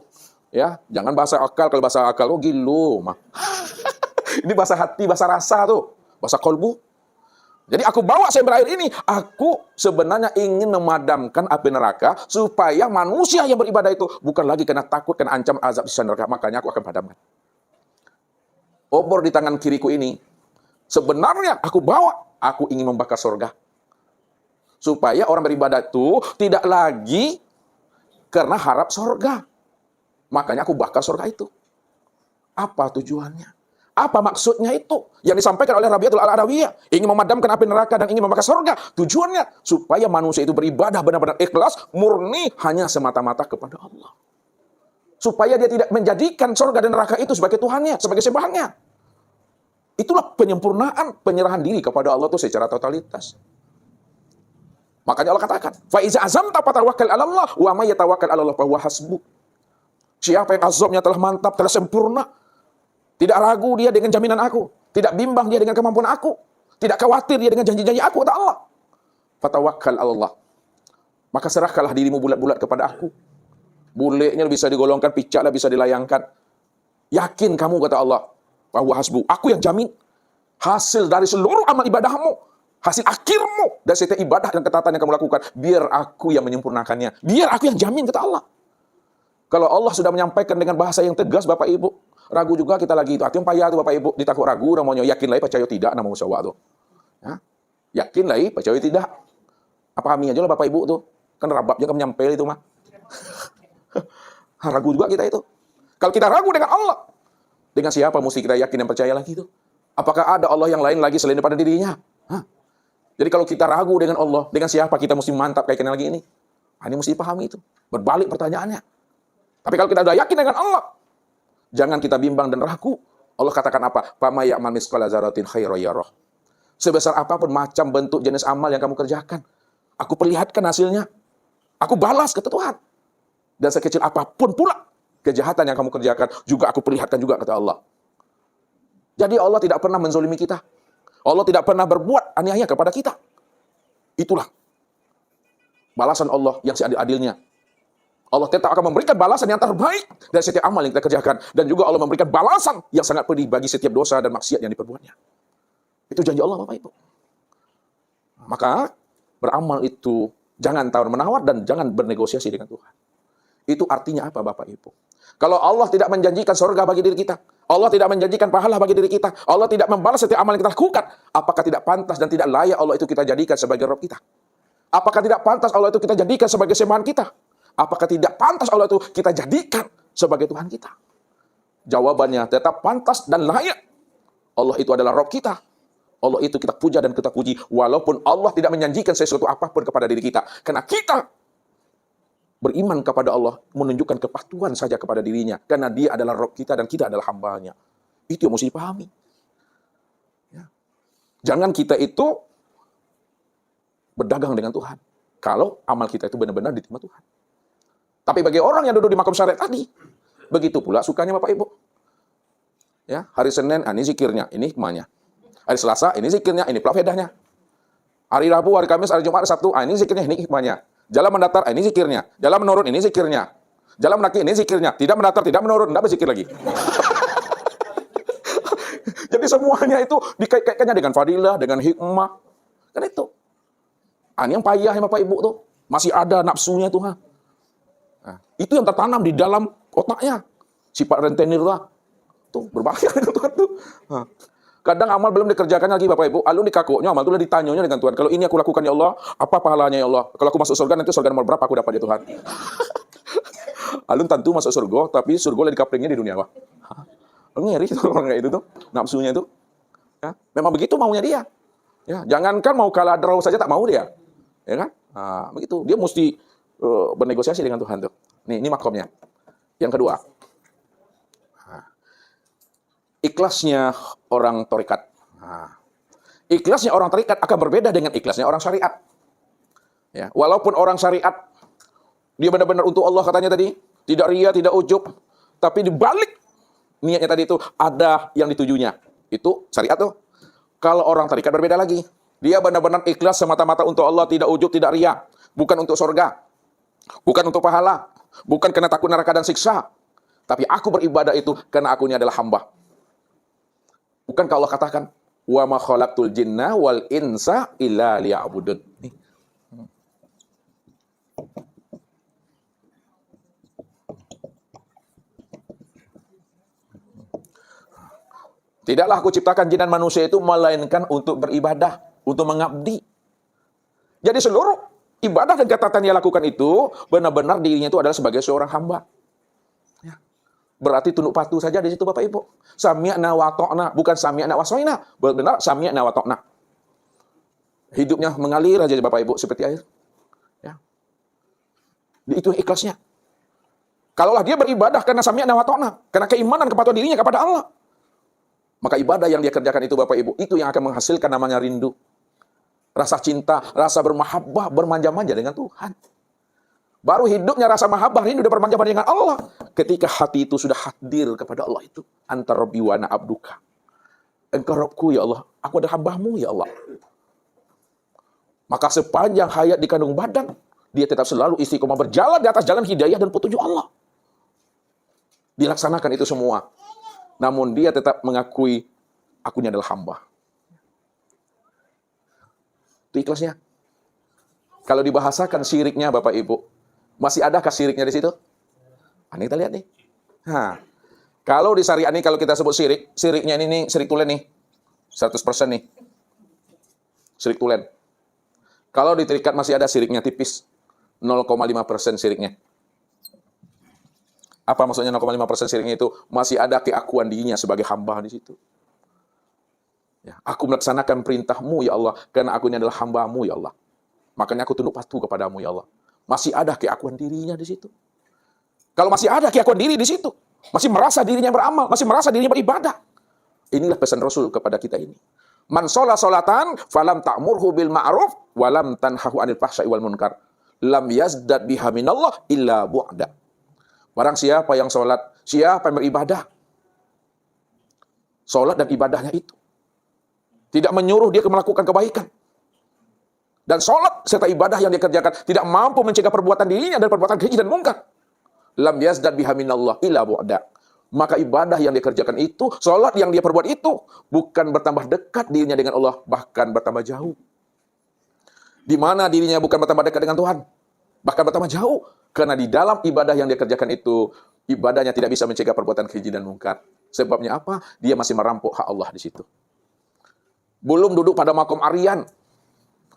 Ya, jangan bahasa akal. Kalau bahasa akal, gilu. Ini bahasa hati, bahasa rasa tuh. Bahasa kolbu. Jadi aku bawa seember air ini. Aku sebenarnya ingin memadamkan api neraka. Supaya manusia yang beribadah itu bukan lagi karena takut karena ancaman azab siksa neraka. Makanya aku akan padamkan. Obor di tangan kiriku ini. Sebenarnya aku bawa. Aku ingin membakar surga. Supaya orang beribadah itu tidak lagi karena harap surga. Makanya aku bakar surga itu. Apa tujuannya? Apa maksudnya itu? Yang disampaikan oleh Rabiatul Al-Adawiyah. Ingin memadamkan api neraka dan ingin membakar surga. Tujuannya supaya manusia itu beribadah benar-benar ikhlas, murni hanya semata-mata kepada Allah. Supaya dia tidak menjadikan surga dan neraka itu sebagai Tuhannya, sebagai sembahannya. Itulah penyempurnaan penyerahan diri kepada Allah itu secara totalitas. Makanya Allah katakan, fa iza azamta fatawakkal 'ala Allah wa may yatawakkal 'ala Allah fa huwa hasbuh. Siapa yang azamnya telah mantap, telah sempurna, tidak ragu dia dengan jaminan aku, tidak bimbang dia dengan kemampuan aku, tidak khawatir dia dengan janji-janji aku, kata Allah. Fatawakkal 'ala Allah. Maka serahkanlah dirimu bulat-bulat kepada aku. Bulenya bisa digolongkan, picaknya bisa dilayangkan. Yakin kamu, kata Allah, bahwa hasbu, aku yang jamin hasil dari seluruh amal ibadahmu, hasil akhirmu dari setiap ibadah dan ketaatan yang kamu lakukan, biar aku yang menyempurnakannya, biar aku yang jamin, kata Allah. Kalau Allah sudah menyampaikan dengan bahasa yang tegas, Bapak Ibu, ragu juga kita lagi itu. Artinya payah tuh Bapak Ibu, ditakut ragu, namanya yakin lagi, percaya tidak, nama musyawarah tuh. Ya? Yakin lagi, percaya tidak. Pahami aja lah Bapak Ibu tuh. Kan rababnya kan menyampel itu mah. Ragu juga kita itu. Kalau kita ragu dengan Allah, dengan siapa mesti kita yakin dan percaya lagi itu? Apakah ada Allah yang lain lagi selain daripada dirinya? Hah? Jadi kalau kita ragu dengan Allah, dengan siapa kita mesti mantap kayak lagi ini? Ini mesti pahami itu. Berbalik pertanyaannya. Tapi kalau kita sudah yakin dengan Allah, jangan kita bimbang dan ragu. Allah katakan apa? Fama ya'mal mithqala dzarratin khairan yarah. Sebesar apapun macam bentuk jenis amal yang kamu kerjakan, aku perlihatkan hasilnya. Aku balas ke Tuhan. Dan sekecil apapun pula kejahatan yang kamu kerjakan, juga aku perlihatkan juga, kata Allah. Jadi Allah tidak pernah menzolimi kita. Allah tidak pernah berbuat aniaya kepada kita. Itulah balasan Allah yang seadil-adilnya. Allah tetap akan memberikan balasan yang terbaik dari setiap amal yang kita kerjakan. Dan juga Allah memberikan balasan yang sangat pedih bagi setiap dosa dan maksiat yang diperbuatnya. Itu janji Allah, Bapak Ibu. Maka beramal itu jangan tawar-menawar dan jangan bernegosiasi dengan Tuhan. Itu artinya apa, Bapak Ibu? Kalau Allah tidak menjanjikan surga bagi diri kita, Allah tidak menjanjikan pahala bagi diri kita, Allah tidak membalas setiap amal yang kita lakukan, apakah tidak pantas dan tidak layak Allah itu kita jadikan sebagai Rabb kita? Apakah tidak pantas Allah itu kita jadikan sebagai sembahan kita? Apakah tidak pantas Allah itu kita jadikan sebagai Tuhan kita? Jawabannya tetap pantas dan layak. Allah itu adalah Rabb kita. Allah itu kita puja dan kita puji, walaupun Allah tidak menjanjikan sesuatu apapun kepada diri kita. Karena kita beriman kepada Allah, menunjukkan kepatuhan saja kepada dirinya. Karena dia adalah Rabb kita dan kita adalah hambanya. Itu yang mesti dipahami. Ya. Jangan kita itu berdagang dengan Tuhan. Kalau amal kita itu benar-benar diterima Tuhan. Tapi bagi orang yang duduk di makom syariat tadi, begitu pula sukanya Bapak Ibu. Ya, hari Senin, ini zikirnya, ini hikmahnya. Hari Selasa, ini zikirnya, ini pelafedahnya. Hari Rabu, hari Kamis, hari Jumat, hari Sabtu, ini zikirnya, ini hikmahnya. Jalan mendatar, ini zikirnya. Jalan menurun, ini zikirnya. Jalan mendaki, ini zikirnya. Tidak mendatar, tidak menurun, tidak berzikir lagi. Jadi semuanya itu dikait-kaitkannya dengan fadilah, dengan hikmah. Kan itu. Ini yang payah ya Bapak Ibu tuh. Masih ada nafsunya tuh. Nah, itu yang tertanam di dalam otaknya. Sifat rentenir lah. Tuh, berbahaya dengan Tuhan tuh. Nah. Kadang amal belum dikerjakan lagi Bapak Ibu, alun dikakuknya amal itu ditanyanya dengan Tuhan. Kalau ini aku lakukan ya Allah, apa pahalanya ya Allah? Kalau aku masuk surga nanti surga nomor berapa aku dapat ya Tuhan? Alun tentu masuk surga, tapi surga lagi dikaplingnya di dunia Pak. Ngeri itu orang kayak itu tuh, nafsunya itu. Ya, memang begitu maunya dia. Ya, jangankan mau kalah draw saja tak mau dia. Ya kan? Nah, begitu. Dia mesti bernegosiasi dengan Tuhan tuh. Nih, ini makomnya. Yang kedua. Ikhlasnya orang tarekat. Nah, ikhlasnya orang tarekat akan berbeda dengan ikhlasnya orang syariat. Ya, walaupun orang syariat dia benar-benar untuk Allah katanya tadi, tidak ria, tidak ujub, tapi di balik niatnya tadi itu ada yang ditujunya. Itu syariat tuh. Kalau orang tarekat berbeda lagi. Dia benar-benar ikhlas semata-mata untuk Allah, tidak ujub, tidak ria, bukan untuk surga, bukan untuk pahala, bukan karena takut neraka dan siksa. Tapi aku beribadah itu karena aku ini adalah hamba. Bukankah Allah katakan, wa ma khalaqtul jinna wal insa illa liya'budun. Tidaklah aku ciptakan jin dan manusia itu melainkan untuk beribadah, untuk mengabdi. Jadi seluruh ibadah dan ketaatan yang lakukan itu benar-benar dirinya itu adalah sebagai seorang hamba. Berarti tunduk patuh saja di situ Bapak Ibu. Sami'na wa ta'na, bukan sami'na wa so'ina. Benar sami'na wa ta'na. Hidupnya mengalir aja Bapak Ibu seperti air. Ya. Itu ikhlasnya. Kalaulah dia beribadah karena sami'na wa ta'na, karena keimanan kepatuhan dirinya kepada Allah, maka ibadah yang dia kerjakan itu Bapak Ibu, itu yang akan menghasilkan namanya rindu. Rasa cinta, rasa bermahabbah, bermanja-manja dengan Tuhan. Baru hidupnya rasa mahabbah, rindu dan bermanja-manja dengan Allah. Ketika hati itu sudah hadir kepada Allah itu. Anta Rabbi wa ana abduka. Engkau Rabbku ya Allah. Aku adalah hambamu ya Allah. Maka sepanjang hayat di kandung badan, Dia tetap selalu istiqomah berjalan di atas jalan hidayah dan petunjuk Allah. Dilaksanakan itu semua. Namun dia tetap mengakui, aku ini adalah hamba. Itu ikhlasnya. Kalau dibahasakan syiriknya Bapak Ibu, masih adakah syiriknya di situ? Ini kita lihat nih. Nah, kalau di syariat ini, kalau kita sebut syirik, syiriknya ini nih, syirik tulen nih. 100% nih. Syirik tulen. Kalau di tarikat masih ada syiriknya tipis. 0,5% syiriknya. Apa maksudnya 0,5% syiriknya itu? Masih ada keakuan dirinya sebagai hamba di situ. Ya, aku melaksanakan perintahmu ya Allah, karena aku ini adalah hambamu ya Allah. Makanya aku tunduk patuh kepadamu ya Allah. Masih ada keakuan dirinya di situ. Kalau masih ada keakuan diri di situ, masih merasa dirinya beramal, masih merasa dirinya beribadah. Inilah pesan Rasul kepada kita ini. Man sholat sholatan, falam ta'murhu bil ma'ruf, walam tanhahu anil fahsya'i wal munkar. Lam yazdad biha minallah illa bu'da. Barang siapa yang sholat, siapa yang beribadah. Sholat dan ibadahnya itu tidak menyuruh dia melakukan kebaikan. Dan sholat serta ibadah yang dia kerjakan tidak mampu mencegah perbuatan dirinya dan perbuatan keji dan mungkar. Lam yazdad biha minallah illa bu'da. Maka ibadah yang dia kerjakan itu, sholat yang dia perbuat itu, bukan bertambah dekat dirinya dengan Allah, bahkan bertambah jauh. Di mana dirinya bukan bertambah dekat dengan Tuhan, bahkan bertambah jauh. Karena di dalam ibadah yang dia kerjakan itu, ibadahnya tidak bisa mencegah perbuatan keji dan mungkar. Sebabnya apa? Dia masih merampok hak Allah di situ. Belum duduk pada makom aryan,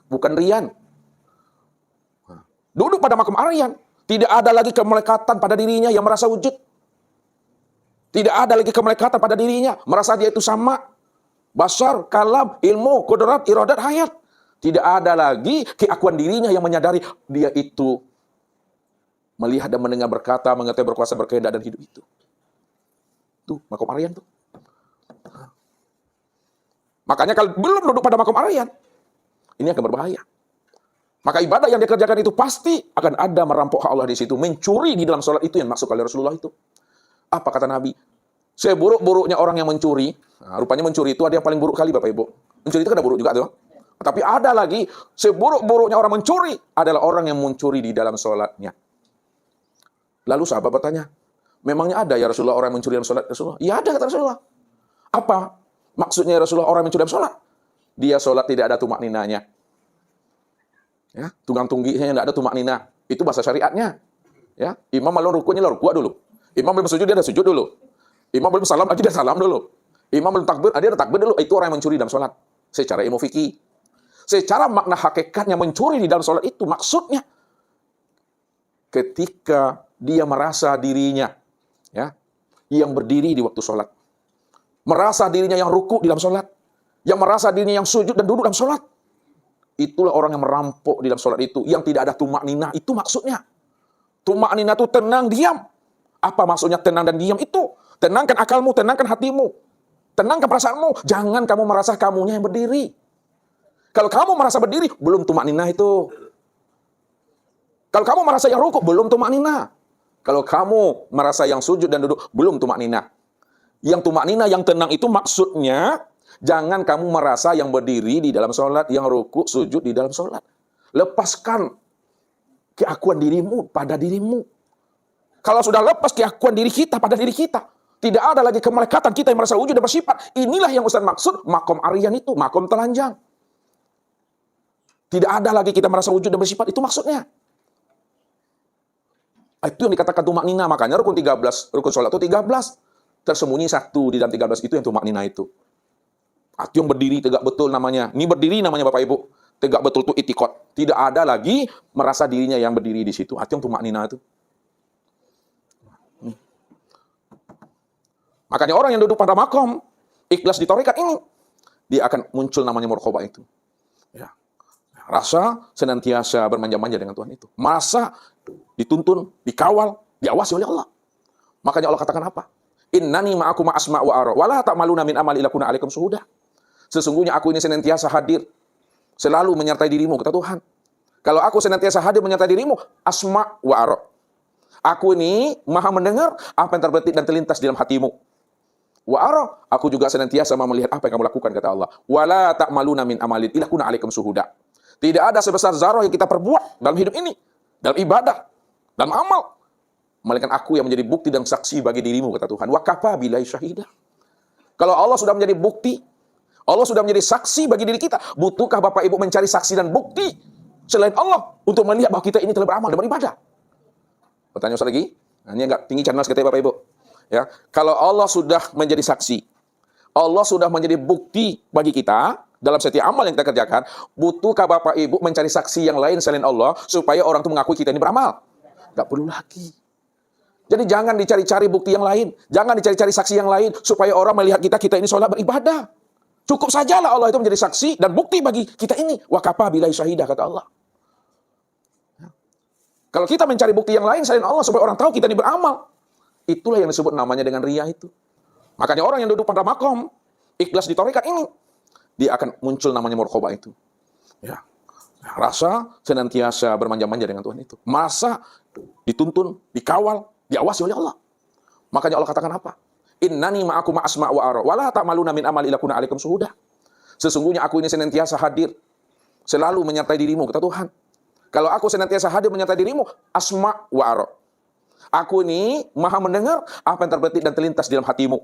bukan riyan. Duduk pada makom aryan, tidak ada lagi kemelekatan pada dirinya yang merasa wujud. Tidak ada lagi kemelekatan pada dirinya, merasa dia itu sama. Basar, kalam, ilmu, kudrat, iradat, hayat. Tidak ada lagi keakuan dirinya yang menyadari dia itu melihat dan mendengar, berkata, mengetahui, berkuasa, berkehendak dan hidup itu. Tuh, makom aryan tuh. Makanya kalau belum duduk pada makom aryan, ini akan berbahaya. Maka ibadah yang dikerjakan itu pasti akan ada merampok hak Allah di situ, mencuri di dalam sholat itu yang maksud oleh Rasulullah itu. Apa kata Nabi? Seburuk-buruknya orang yang mencuri, nah, rupanya mencuri itu ada yang paling buruk kali Bapak Ibu. Mencuri itu kan ada buruk juga tuh. Tapi ada lagi, seburuk-buruknya orang mencuri adalah orang yang mencuri di dalam sholatnya. Lalu sahabat bertanya, memangnya ada ya Rasulullah orang yang mencuri dalam sholat Rasulullah? Ya ada kata Rasulullah. Apa maksudnya Rasulullah orang yang mencuri dalam sholat? Dia sholat tidak ada tumak ninanya. Ya, tunggang tunggihnya tidak ada tumak nina. Itu bahasa syariatnya. Ya, imam malu rukunya ruku dulu. Imam belum sujud, dia ada sujud dulu. Imam belum salam, dia ada salam dulu. Imam belum takbir, dia ada takbir dulu. Itu orang yang mencuri dalam sholat. Secara ilmu fikih. Secara makna hakikatnya mencuri di dalam sholat itu maksudnya ketika dia merasa dirinya ya yang berdiri di waktu sholat. Merasa dirinya yang ruku di dalam sholat. Yang merasa dirinya yang sujud dan duduk dalam sholat. Itulah orang yang merampok di dalam sholat itu. Yang tidak ada tumak ninah. Itu maksudnya. Tumak ninah itu tenang, diam. Apa maksudnya tenang dan diam itu? Tenangkan akalmu, tenangkan hatimu. Tenangkan perasaanmu. Jangan kamu merasa kamunya yang berdiri. Kalau kamu merasa berdiri, belum tumak ninah itu. Kalau kamu merasa yang rukuk, belum tumak ninah. Kalau kamu merasa yang sujud dan duduk, belum tumak ninah. Yang tumak ninah, yang tenang itu maksudnya, jangan kamu merasa yang berdiri di dalam sholat, yang rukuk, sujud di dalam sholat. Lepaskan keakuan dirimu pada dirimu. Kalau sudah lepas keakuan diri kita pada diri kita, tidak ada lagi kemelekatan kita yang merasa wujud dan bersifat. Inilah yang Ustaz maksud makom aryan itu, makom telanjang. Tidak ada lagi kita merasa wujud dan bersifat, itu maksudnya. Itu yang dikatakan tumak nina, makanya rukun 13, rukun sholat itu 13. Tersembunyi satu di dalam 13 itu yang tumak nina itu. Itu yang berdiri tegak betul namanya. Ini berdiri namanya Bapak Ibu. Tegak betul itu itikot. Tidak ada lagi merasa dirinya yang berdiri di situ. Itu yang tumak nina itu. Makanya orang yang duduk pada makom ikhlas di tarekat ini, dia akan muncul namanya muraqabah itu. Ya. Rasa senantiasa bermanja-manja dengan Tuhan itu. Merasa dituntun, dikawal, diawasi oleh Allah. Makanya Allah katakan apa? Innani ma'akum asma' wa ara, wa la ta'maluna min amali illa kunna 'alaikum syuhuda. Sesungguhnya aku ini senantiasa hadir, selalu menyertai dirimu, kata Tuhan. Kalau aku senantiasa hadir menyertai dirimu, asma' wa ara. Aku ini maha mendengar apa yang terbetik dan terlintas di dalam hatimu. Wa ara, aku juga senantiasa melihat apa yang kamu lakukan, kata Allah. Wala ta'maluna min amalin illa kunna 'alaikum syuhuda. Tidak ada sebesar zarah yang kita perbuat dalam hidup ini dalam ibadah, dalam amal. Melainkan aku yang menjadi bukti dan saksi bagi dirimu, kata Tuhan. Wa kafa billahi syahida. Kalau Allah sudah menjadi bukti, Allah sudah menjadi saksi bagi diri kita, butuhkah Bapak Ibu mencari saksi dan bukti selain Allah untuk melihat bahwa kita ini telah beramal dan beribadah? Pertanyaan saya lagi. Nah, ini agak tinggi channel kita ya Bapak Ibu. Ya, kalau Allah sudah menjadi saksi, Allah sudah menjadi bukti bagi kita dalam setiap amal yang kita kerjakan, butuhkah Bapak Ibu mencari saksi yang lain selain Allah supaya orang itu mengakui kita ini beramal? Nggak perlu lagi. Jadi jangan dicari-cari bukti yang lain, jangan dicari-cari saksi yang lain supaya orang melihat kita ini sholat beribadah. Cukup sajalah Allah itu menjadi saksi dan bukti bagi kita ini. Wa kafa billahi syahidah, kata Allah. Kalau kita mencari bukti yang lain selain Allah supaya orang tahu kita ini beramal, itulah yang disebut namanya dengan riya itu. Makanya orang yang duduk pada makom ikhlas di tarekat ini, dia akan muncul namanya muraqabah itu. Ya. Rasa senantiasa bermanja-manja dengan Tuhan itu. Masa dituntun, dikawal, diawasi oleh Allah. Makanya Allah katakan apa? Innani ma'akum asma' wa ara wa la ta'maluna min amali lakuna 'alaikum syuhuda. Sesungguhnya aku ini senantiasa hadir, selalu menyertai dirimu, kata Tuhan. Kalau aku senantiasa hadir menyertai dirimu, asma' wa ara. Aku ini maha mendengar apa yang terbetik dan terlintas di dalam hatimu.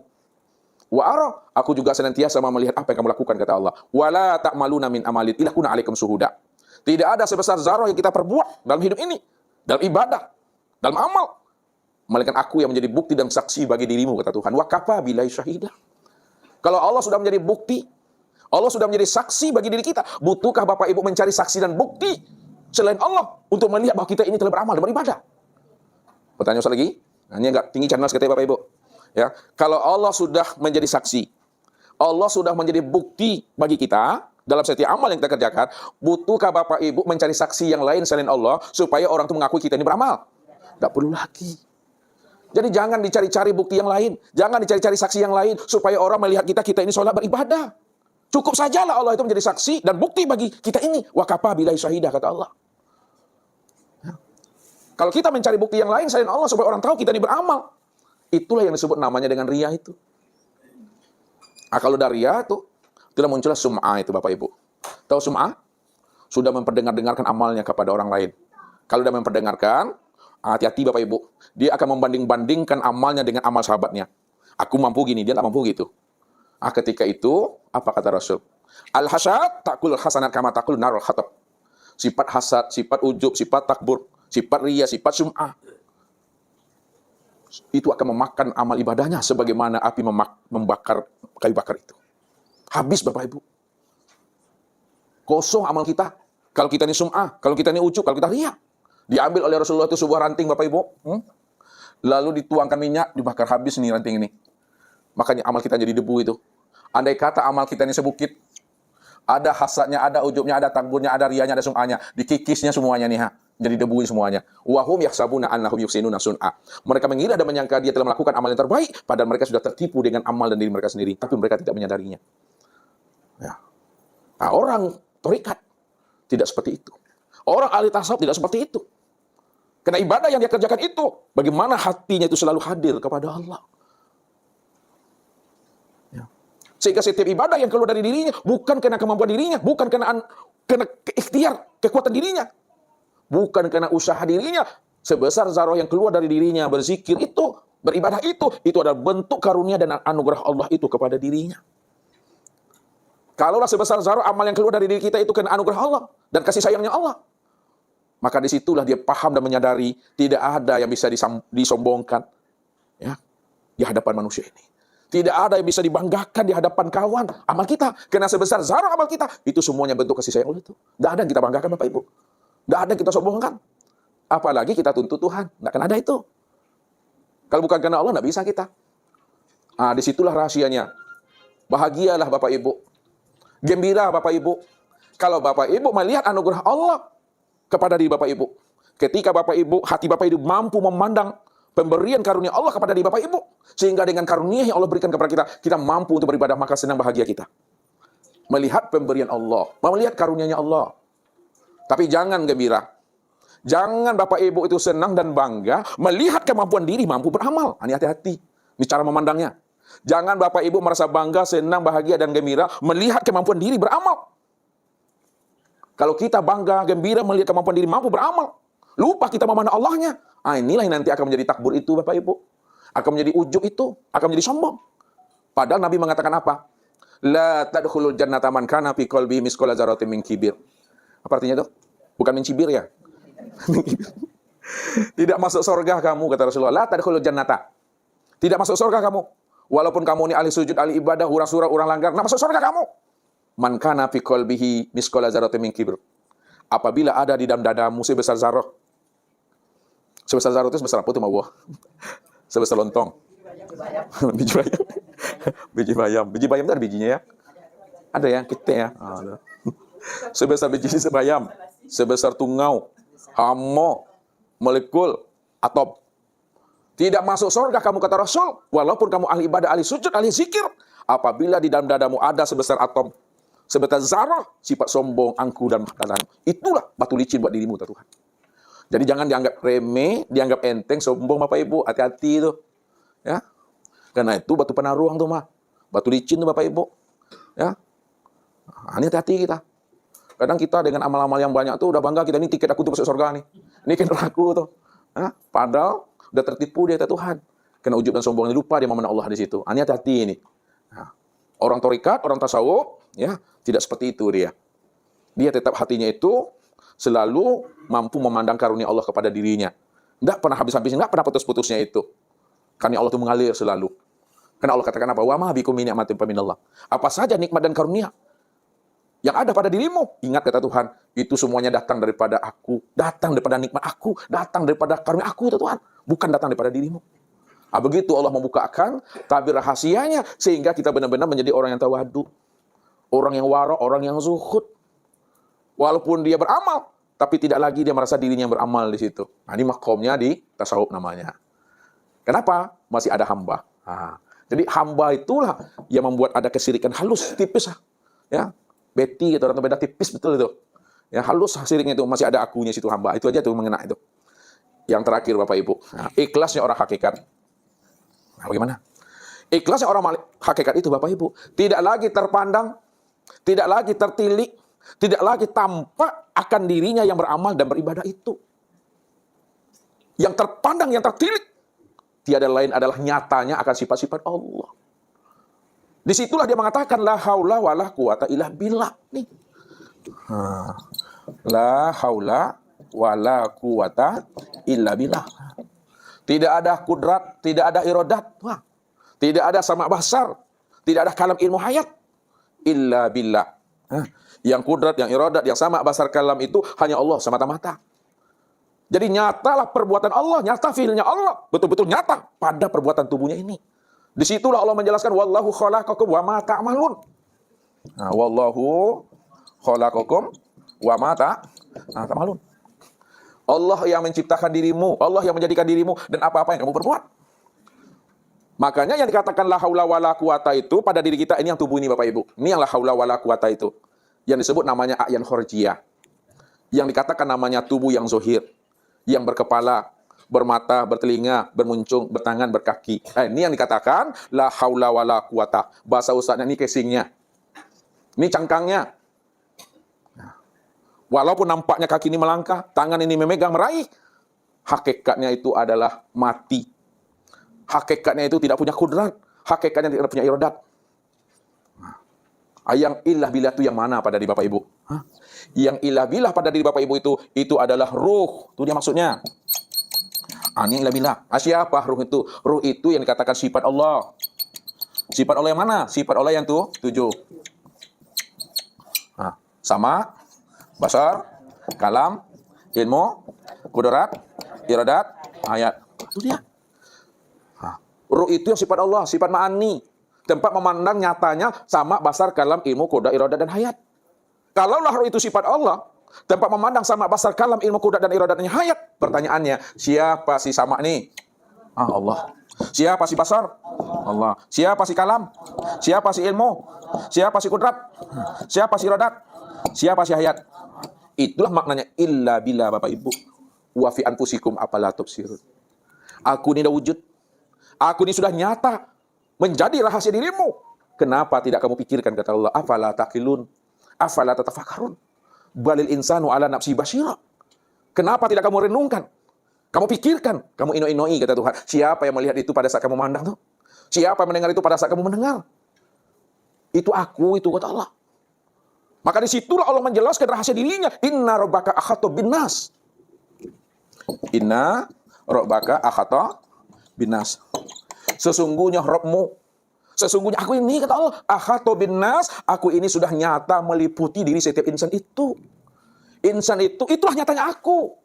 Wa ara, aku juga senantiasa maha melihat apa yang kamu lakukan, kata Allah. Wa la ta'maluna min amali lakuna 'alaikum syuhuda. Tidak ada sebesar zarah yang kita perbuat dalam hidup ini, dalam ibadah, dalam amal, melainkan aku yang menjadi bukti dan saksi bagi dirimu, kata Tuhan. Wa kafa billahi syahida. Kalau Allah sudah menjadi bukti, Allah sudah menjadi saksi bagi diri kita, butuhkah Bapak Ibu mencari saksi dan bukti selain Allah untuk melihat bahwa kita ini telah beramal dan beribadah? Pertanyaan saya lagi. Nah, ini agak tinggi channel kita Bapak Ibu. Ya, kalau Allah sudah menjadi saksi, Allah sudah menjadi bukti bagi kita dalam setiap amal yang kita kerjakan, butuhkah Bapak Ibu mencari saksi yang lain selain Allah supaya orang itu mengakui kita ini beramal? Nggak perlu lagi. Jadi jangan dicari-cari bukti yang lain, jangan dicari-cari saksi yang lain supaya orang melihat kita ini sholat beribadah. Cukup sajalah Allah itu menjadi saksi dan bukti bagi kita ini. Wa kafa billahi syahidah, kata Allah. Ya. Kalau kita mencari bukti yang lain selain Allah supaya orang tahu kita ini beramal, itulah yang disebut namanya dengan riya itu. Nah, kalau dari riya itu sudah muncullah sum'ah itu Bapak Ibu. Tahu sum'ah? Sudah memperdengar-dengarkan amalnya kepada orang lain. Kalau sudah memperdengarkan, hati-hati Bapak Ibu. Dia akan membanding-bandingkan amalnya dengan amal sahabatnya. Aku mampu gini, dia tak mampu gitu. Ketika itu, apa kata Rasul? Al-hasad takul hasanat kama takul narul khatab. Sifat hasad, sifat ujub, sifat takbur, sifat riya, sifat sum'ah. Itu akan memakan amal ibadahnya sebagaimana api membakar kayu bakar itu. Habis Bapak Ibu. Kosong amal kita. Kalau kita ini sum'ah, kalau kita ini ujub, kalau kita riya. Diambil oleh Rasulullah itu sebuah ranting Bapak Ibu. Lalu dituangkan minyak, dibakar habis nih ranting ini. Makanya amal kita jadi debu itu. Andai kata amal kita ini sebukit, ada hasadnya, ada ujubnya, ada takburnya, ada riyanya, ada sum'ahnya. Dikikisnya semuanya nih jadi debu semuanya. Wahum yahsabuna annahum yuhsinuna sun'a. Mereka mengira dan menyangka dia telah melakukan amal yang terbaik, padahal mereka sudah tertipu dengan amal dan diri mereka sendiri. Tapi mereka tidak menyadarinya. Ya. Nah, orang torikat tidak seperti itu. Orang ahli tasawuf tidak seperti itu. Karena ibadah yang dia kerjakan itu, bagaimana hatinya itu selalu hadir kepada Allah. Ya. Sehingga setiap ibadah yang keluar dari dirinya, bukan karena kemampuan dirinya, bukan karena ikhtiar, kekuatan dirinya, bukan karena usaha dirinya, sebesar zarah yang keluar dari dirinya, berzikir itu, beribadah itu adalah bentuk karunia dan anugerah Allah itu kepada dirinya. Kalaulah sebesar zarah amal yang keluar dari diri kita itu karena anugerah Allah dan kasih sayangnya Allah, maka disitulah dia paham dan menyadari tidak ada yang bisa disombongkan ya, di hadapan manusia ini. Tidak ada yang bisa dibanggakan di hadapan kawan amal kita. Karena sebesar zarah amal kita, itu semuanya bentuk kasih sayang Allah itu. Tidak ada yang kita banggakan Bapak Ibu. Tidak ada yang kita sombongkan. Apalagi kita tuntut Tuhan. Tidak akan ada itu. Kalau bukan karena Allah, tidak bisa kita. Disitulah rahasianya. Bahagialah Bapak Ibu. Gembira Bapak Ibu. Kalau Bapak Ibu melihat anugerah Allah kepada diri Bapak Ibu. Ketika Bapak Ibu, hati Bapak Ibu mampu memandang pemberian karunia Allah kepada diri Bapak Ibu. Sehingga dengan karunia yang Allah berikan kepada kita, kita mampu untuk beribadah, maka senang bahagia kita. Melihat pemberian Allah, melihat karunianya Allah. Tapi jangan gembira. Jangan Bapak Ibu itu senang dan bangga melihat kemampuan diri mampu beramal. Ini hati-hati. Ini cara memandangnya. Jangan Bapak Ibu merasa bangga, senang, bahagia, dan gembira melihat kemampuan diri beramal. Kalau kita bangga, gembira melihat kemampuan diri mampu beramal, Lupa kita memandang Allahnya. Inilah yang nanti akan menjadi takbur itu, Bapak Ibu. Akan menjadi ujub itu, akan menjadi sombong. Padahal Nabi mengatakan apa? La tadkhulul jannata man kana fi qalbihi misqala dzarratin min kibir. Apa artinya itu? Bukan min cibir ya? Tidak masuk surga kamu, kata Rasulullah. La tadkhulul jannata. Tidak masuk surga kamu. Walaupun kamu ini ahli sujud, ahli ibadah, hura-hura, orang langgar, nggak masuk surga kamu. Man kana fi qalbihi misqala dzarratin min kibir. Apabila ada di dalam dadamu sebesar zarah. Sebesar zarah itu sebesar apa tuh, Mawah? Sebesar lontong. Biji bayam. Biji bayam. Biji bayam itu ada bijinya ya? Ada ya, kita ya. Ada. Sebesar biji bayam. Sebesar tungau. Hamo. Molekul. Atom. Tidak masuk surga kamu, kata Rasul. Walaupun kamu ahli ibadah, ahli sujud, ahli zikir. Apabila di dalam dadamu ada sebesar atom. Sebesar zarah. Sifat sombong, angku, dan makanan. Itulah batu licin buat dirimu, kata Tuhan. Jadi jangan dianggap remeh, dianggap enteng, sombong Bapak Ibu, hati-hati itu. Ya. Karena itu batu penaruang tuh mah. Batu licin tuh Bapak Ibu. Ya. Ini hati-hati kita. Kadang kita dengan amal-amal yang banyak tuh udah bangga kita, ini tiket aku tuh masuk surga nih. Ini tiket aku tuh. Ya. Padahal udah tertipu dia Tuhan. Karena ujub dan sombongnya lupa dia memandang Allah di situ. Ini hati-hati ini. Ya. Orang torikat, orang tasawuf, ya tidak seperti itu dia. Dia tetap hatinya itu selalu mampu memandang karunia Allah kepada dirinya. Tidak pernah habis-habisnya, tidak pernah putus-putusnya itu. Karena Allah itu mengalir selalu. Karena Allah katakan apa? Wa ma bikum min ni'matin faminallah. Apa saja nikmat dan karunia yang ada pada dirimu, ingat kata Tuhan, itu semuanya datang daripada aku, datang daripada nikmat aku, datang daripada karunia aku, kata Tuhan, bukan datang daripada dirimu. Begitu Allah membukakan tabir rahasianya, sehingga kita benar-benar menjadi orang yang tawadu, orang yang wara, orang yang zuhud. Walaupun dia beramal, tapi tidak lagi dia merasa dirinya yang beramal di situ. Ini makomnya di tasawuf namanya. Kenapa? Masih ada hamba. Jadi hamba itulah yang membuat ada kesirikan halus, tipis. Ya, beti gitu, orang beda tipis betul itu. Ya, halus siriknya itu, masih ada akunya situ hamba. Itu aja tuh mengena itu. Yang terakhir Bapak Ibu, ikhlasnya orang hakikat. Bagaimana? Ikhlasnya orang hakikat itu Bapak Ibu, tidak lagi terpandang, tidak lagi tertilik, tidak lagi tampak akan dirinya yang beramal dan beribadah itu. Yang terpandang, yang tertilik, tiada lain adalah nyatanya akan sifat-sifat Allah. Disitulah dia mengatakan, la haula wa la quwata illa billah. Nih. La haula wa la quwata illa billah. Tidak ada kudrat, tidak ada iradat. Tidak ada sama basar, tidak ada kalam ilmu hayat. Illa billah. Yang kudrat, yang iradat, yang sama basar kalam itu hanya Allah semata-mata. Jadi nyatalah perbuatan Allah, nyata fiilnya Allah, betul-betul nyata pada perbuatan tubuhnya ini. Disitulah Allah menjelaskan, wallahu khalaqakum wa ma ta'malun. Wallahu khalaqakum wa ma ta'malun. Allah yang menciptakan dirimu, Allah yang menjadikan dirimu, dan apa-apa yang kamu perbuat. Makanya yang dikatakan la haula wa la quwata itu pada diri kita ini yang tubuh ini Bapak Ibu. Ini yang la haula wa la quwata itu. Yang disebut namanya a'yan khorjiyah. Yang dikatakan namanya tubuh yang zohir. Yang berkepala, bermata, bertelinga, bermuncung, bertangan, berkaki. Ini yang dikatakan la haula wa la quwata. Bahasa ustaznya ini casingnya. Ini cangkangnya. Walaupun nampaknya kaki ini melangkah, tangan ini memegang, meraih. Hakikatnya itu adalah mati. Hakikatnya itu tidak punya kudrat. Hakikatnya tidak punya iradat. Yang ilah billah itu yang mana pada diri Bapak Ibu? Yang ilah billah pada diri Bapak Ibu itu adalah ruh. Itu dia maksudnya. Ini ilah billah. Siapa ruh itu? Ruh itu yang dikatakan sifat Allah. Sifat Allah yang mana? Sifat Allah yang 7. Sama, basar, kalam, ilmu, kudrat, iradat, ayat. Itu dia. Ruh itu yang sifat Allah, sifat ma'ani. Tempat memandang nyatanya sama basar, kalam, ilmu, kudrat, iradat, dan hayat. Kalaulah ruh itu sifat Allah, tempat memandang sama basar, kalam, ilmu, kudrat, dan iradat, dan hayat. Pertanyaannya, siapa si sama ini? Allah. Siapa si basar? Allah. Siapa si kalam? Siapa si ilmu? Siapa si kudrat? Siapa si iradat? Siapa si hayat? Itulah maknanya illa billah Bapak Ibu. Wa fi anfusikum afala tubsirun. Aku ini dah wujud. Aku ini sudah nyata menjadi rahasia dirimu. Kenapa tidak kamu pikirkan, kata Allah? Afala taqilun? Afala tatafakkarun? Balil insanu ala nafsi basyira. Kenapa tidak kamu renungkan? Kamu pikirkan, kamu ino-inoi kata Tuhan. Siapa yang melihat itu pada saat kamu memandang tuh? Siapa yang mendengar itu pada saat kamu mendengar? Itu aku, itu kata Allah. Maka disitulah Allah menjelaskan rahasia dirinya. Inna rabbaka akhata binnas. Inna rabbaka akhata binnas. Sesungguhnya Rabbmu, sesungguhnya aku ini kata Allah, akhata binnas, aku ini sudah nyata meliputi diri setiap insan itu. Insan itu, itulah nyatanya aku.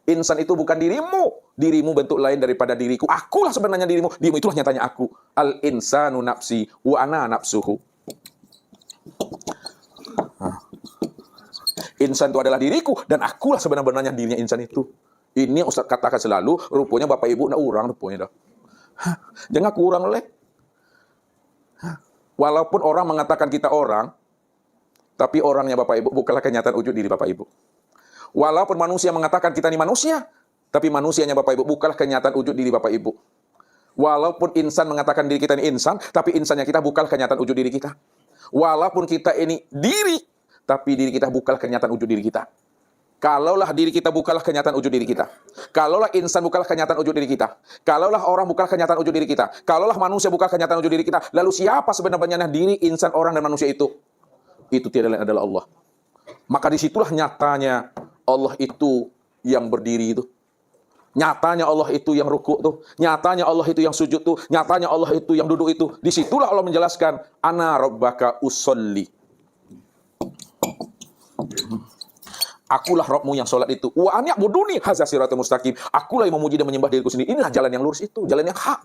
Insan itu bukan dirimu. Dirimu bentuk lain daripada diriku. Akulah sebenarnya dirimu. Dirimu itulah nyatanya aku. Al-insanu nafsi wa ana nafsuhu. Insan itu adalah diriku dan akulah sebenarnya dirinya insan itu. Ini yang Ustaz katakan selalu, rupanya Bapak Ibu nak urang rupanya dah. Jangan kurang oleh. Walaupun orang mengatakan kita orang, tapi orangnya Bapak Ibu bukanlah kenyataan wujud diri Bapak Ibu. Walaupun manusia mengatakan kita ini manusia, tapi manusianya Bapak Ibu bukanlah kenyataan wujud diri Bapak Ibu. Walaupun insan mengatakan diri kita ini insan, tapi insannya kita bukanlah kenyataan wujud diri kita. Walaupun kita ini diri, tapi diri kita bukanlah kenyataan wujud diri kita. Kalaulah diri kita bukanlah kenyataan wujud diri kita. Kalaulah insan bukanlah kenyataan wujud diri kita. Kalaulah orang bukanlah kenyataan wujud diri kita. Kalaulah manusia bukanlah kenyataan wujud diri kita. Lalu siapa sebenarnya diri, insan, orang, dan manusia itu? Itu tidak lain adalah Allah. Maka disitulah nyatanya Allah itu yang berdiri itu. Nyatanya Allah itu yang rukuk tuh. Nyatanya Allah itu yang sujud tuh. Nyatanya Allah itu yang duduk itu. Disitulah Allah menjelaskan, Ana rabbaka usolli. Akulah Rabbmu yang sholat itu. Wa an ya'buduni hadza siratal mustaqim. Akulah yang memuji dan menyembah diriku sendiri. Inilah jalan yang lurus itu, jalan yang hak.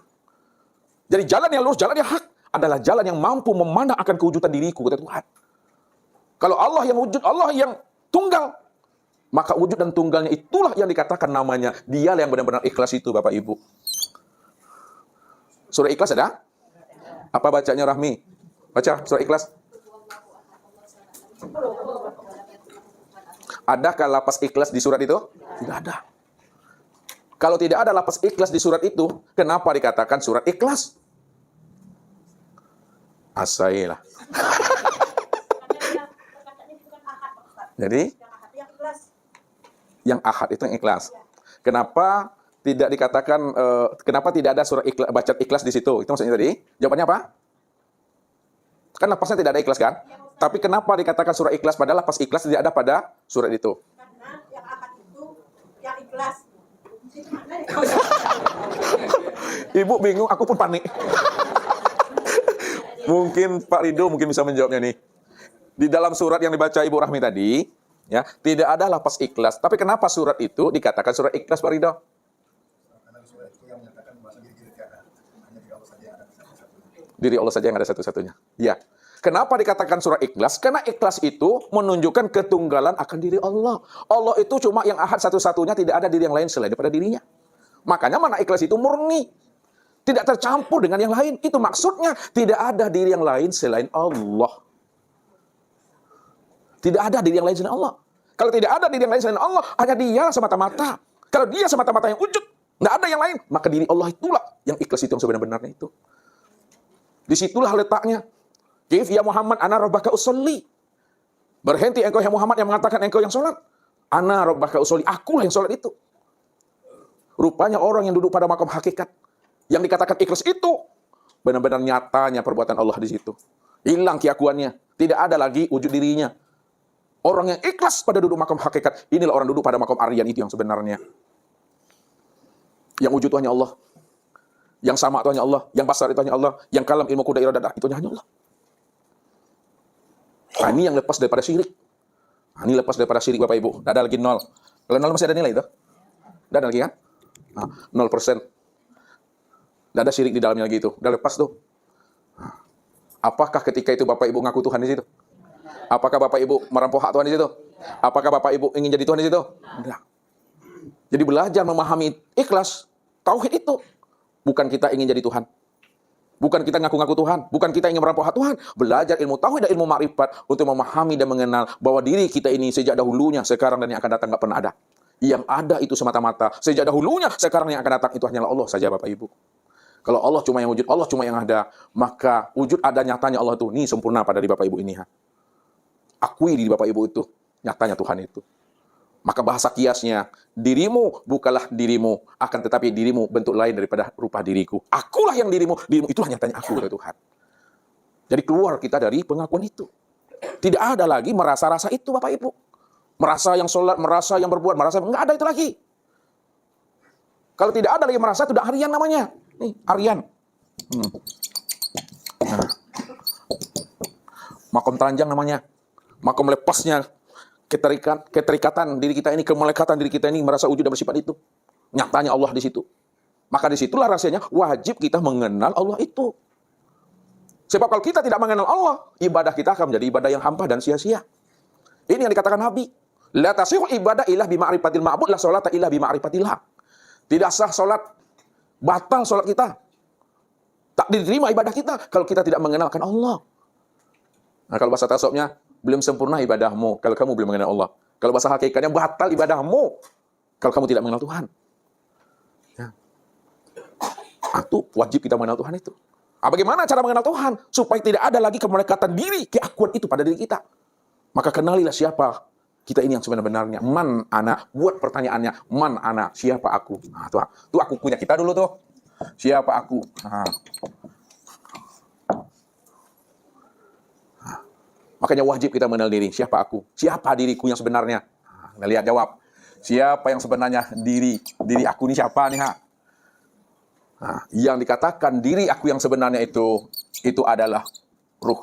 Jadi jalan yang lurus, jalan yang hak adalah jalan yang mampu memandang akan kewujudan diriku kata Tuhan. Kalau Allah yang wujud, Allah yang tunggal, maka wujud dan tunggalnya itulah yang dikatakan namanya. Dialah yang benar-benar ikhlas itu Bapak Ibu. Surah Ikhlas ada? Apa bacanya Rahmi? Baca surah Ikhlas. Adakah lapas ikhlas di surat itu? Tidak ada. Kalau tidak ada lapas ikhlas di surat itu, kenapa dikatakan surat ikhlas? Asailah. Jadi, yang ahad itu yang ikhlas. Kenapa tidak dikatakan, kenapa tidak ada surat ikhlas, baca ikhlas di situ? Itu maksudnya tadi. Jawabannya apa? Kan lapasnya tidak ada ikhlas kan? Tapi kenapa dikatakan surah ikhlas padahal lapas ikhlas tidak ada pada surat itu? Karena yang ahad itu yang ikhlas. Ibu bingung, aku pun panik. Mungkin Pak Rido mungkin bisa menjawabnya nih. Di dalam surat yang dibaca Ibu Rahmi tadi, ya, tidak ada lapas ikhlas. Tapi kenapa surat itu dikatakan surat ikhlas Pak Rido? Karena surat itu yang menyatakan bahasa diri kita hanya diri Allah saja yang ada satu-satunya. Diri Allah saja yang ada satu-satunya. Ya. Kenapa dikatakan surah ikhlas? Karena ikhlas itu menunjukkan ketunggalan akan diri Allah. Allah itu cuma yang ahad satu-satunya, tidak ada diri yang lain selain daripada dirinya. Makanya mana ikhlas itu murni. Tidak tercampur dengan yang lain. Itu maksudnya tidak ada diri yang lain selain Allah. Tidak ada diri yang lain selain Allah. Kalau tidak ada diri yang lain selain Allah, hanya dia semata-mata. Kalau dia semata-mata yang wujud, tidak ada yang lain, maka diri Allah itulah yang ikhlas itu yang sebenarnya itu. Disitulah letaknya. Kif ya Muhammad ana rabbaka usolli. Berhenti engkau ya Muhammad yang mengatakan engkau yang sholat. Ana rabbaka usolli. Akulah yang sholat itu. Rupanya orang yang duduk pada makam hakikat. Yang dikatakan ikhlas itu. Benar-benar nyatanya perbuatan Allah di situ. Hilang keakuannya. Tidak ada lagi wujud dirinya. Orang yang ikhlas pada duduk makam hakikat. Inilah orang duduk pada makam aryan itu yang sebenarnya. Yang wujud itu hanya Allah. Yang sama itu hanya Allah. Yang basar itu hanya Allah. Yang kalam ilmu kuda iradah itu hanya Allah. Nah, ini yang lepas daripada syirik. Nah, ini lepas daripada syirik Bapak Ibu. Tidak ada lagi nol. Kalau nol masih ada nilai itu? Tidak ada lagi kan? Nah, 0%. Tidak ada syirik di dalamnya lagi itu. Udah lepas tuh. Apakah ketika itu Bapak Ibu ngaku Tuhan di situ? Apakah Bapak Ibu merampok hak Tuhan di situ? Apakah Bapak Ibu ingin jadi Tuhan di situ? Tidak. Jadi belajar memahami ikhlas, tauhid itu. Bukan kita ingin jadi Tuhan. Bukan kita ngaku-ngaku Tuhan. Bukan kita ingin merampok hak Tuhan. Belajar ilmu tauhid dan ilmu ma'rifat untuk memahami dan mengenal bahwa diri kita ini sejak dahulunya, sekarang dan yang akan datang nggak pernah ada. Yang ada itu semata-mata. Sejak dahulunya, sekarang yang akan datang itu hanyalah Allah saja Bapak Ibu. Kalau Allah cuma yang wujud, Allah cuma yang ada, maka wujud ada nyatanya Allah itu. Ini sempurna pada diri Bapak Ibu ini. Akui diri Bapak Ibu itu. Nyatanya Tuhan itu. Maka bahasa kiasnya, dirimu bukanlah dirimu, akan tetapi dirimu bentuk lain daripada rupa diriku. Akulah yang dirimu, dirimu itulah nyatanya aku, kata Tuhan. Jadi keluar kita dari pengakuan itu. Tidak ada lagi merasa-rasa itu, Bapak Ibu. Merasa yang sholat, merasa yang berbuat, merasa, nggak ada itu lagi. Kalau tidak ada lagi merasa, itu udah Aryan namanya. Nih, Aryan. Nah. Makom teranjang namanya. Makom lepasnya keterikatan diri kita ini, kemelekatan diri kita ini merasa wujud dan bersifat itu. Nyatanya Allah di situ. Maka disitulah rasanya wajib kita mengenal Allah itu. Sebab kalau kita tidak mengenal Allah, ibadah kita akan menjadi ibadah yang hampa dan sia-sia. Ini yang dikatakan Nabi. La tasihhu ibadah illah bima'rifatil ma'bud, la sholata illah bima'rifatillah. Tidak sah sholat, batal sholat kita. Tak diterima ibadah kita kalau kita tidak mengenalkan Allah. Nah, kalau bahasa tasawufnya, belum sempurna ibadahmu kalau kamu belum mengenal Allah. Kalau bahasa hakikatnya, batal ibadahmu kalau kamu tidak mengenal Tuhan. Ya. Itu wajib kita mengenal Tuhan itu. Bagaimana cara mengenal Tuhan? Supaya tidak ada lagi kemelekatan diri, keakuan itu pada diri kita. Maka kenalilah siapa kita ini yang sebenarnya. Man ana. Buat pertanyaannya, man ana, siapa aku? Nah, itu aku punya kita dulu tuh. Siapa aku? Nah. Makanya wajib kita mengenal diri. Siapa aku? Siapa diriku yang sebenarnya? Nah, lihat jawab. Siapa yang sebenarnya diri aku ini siapa nih, ha? Nah, yang dikatakan diri aku yang sebenarnya itu adalah ruh.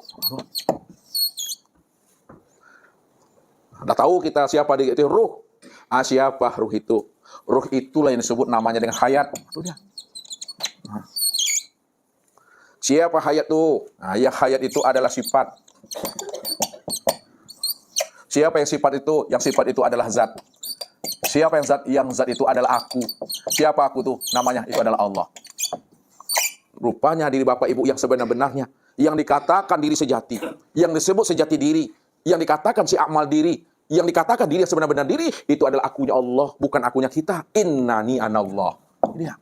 Udah tahu kita siapa diri itu ruh. Siapa ruh itu? Ruh itulah yang disebut namanya dengan hayat. Itu dia. Nah. Siapa hayat itu? Nah, ya hayat itu adalah sifat. Siapa yang sifat itu? Yang sifat itu adalah zat. Siapa yang zat? Yang zat itu adalah aku. Siapa aku tuh? Namanya itu adalah Allah. Rupanya diri Bapak Ibu yang sebenar-benarnya, yang dikatakan diri sejati, yang disebut sejati diri, yang dikatakan si amal diri, yang dikatakan diri yang sebenar-benar diri, itu adalah akunya Allah, bukan akunya kita. Innani anallah. Ini dia.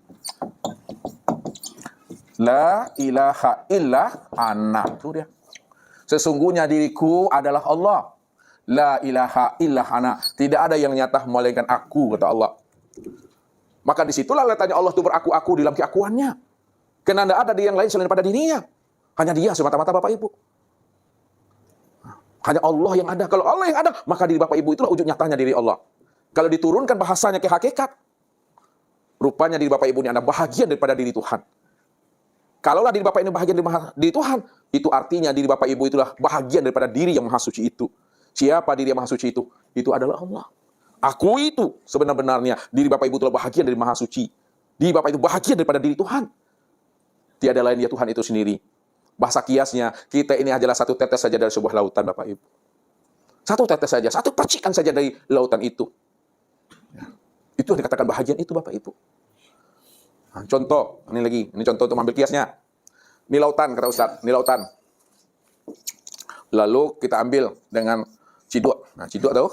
La ilaha illa ana. Itu dia. Sesungguhnya diriku adalah Allah. La ilaha illa ana. Tidak ada yang nyata melainkan aku, kata Allah. Maka disitulah letaknya Allah itu beraku-aku dalam keakuannya. Karena tidak ada yang lain selain pada dirinya. Hanya dia semata-mata Bapak Ibu. Hanya Allah yang ada. Kalau Allah yang ada, maka diri Bapak Ibu itulah wujud nyatanya diri Allah. Kalau diturunkan bahasanya ke hakikat, rupanya diri Bapak Ibu ini adalah bahagian daripada diri Tuhan. Kalaulah diri Bapak ini bahagian dari diri Tuhan, itu artinya diri Bapak Ibu itulah bahagian daripada diri yang maha suci itu. Siapa diri yang maha suci itu? Itu adalah Allah. Aku itu sebenar-benarnya diri Bapak Ibu itulah bahagian dari maha suci. Diri Bapak itu bahagian daripada diri Tuhan. Tiada lain dia Tuhan itu sendiri. Bahasa kiasnya, kita ini adalah satu tetes saja dari sebuah lautan Bapak Ibu. Satu tetes saja, satu percikan saja dari lautan itu. Itu yang dikatakan bahagian itu Bapak Ibu. Nah, contoh, ini contoh untuk ambil kiasnya. Ini lautan, kata Ustaz, ini lautan. Lalu kita ambil dengan ciduk. Nah, ciduk tahu?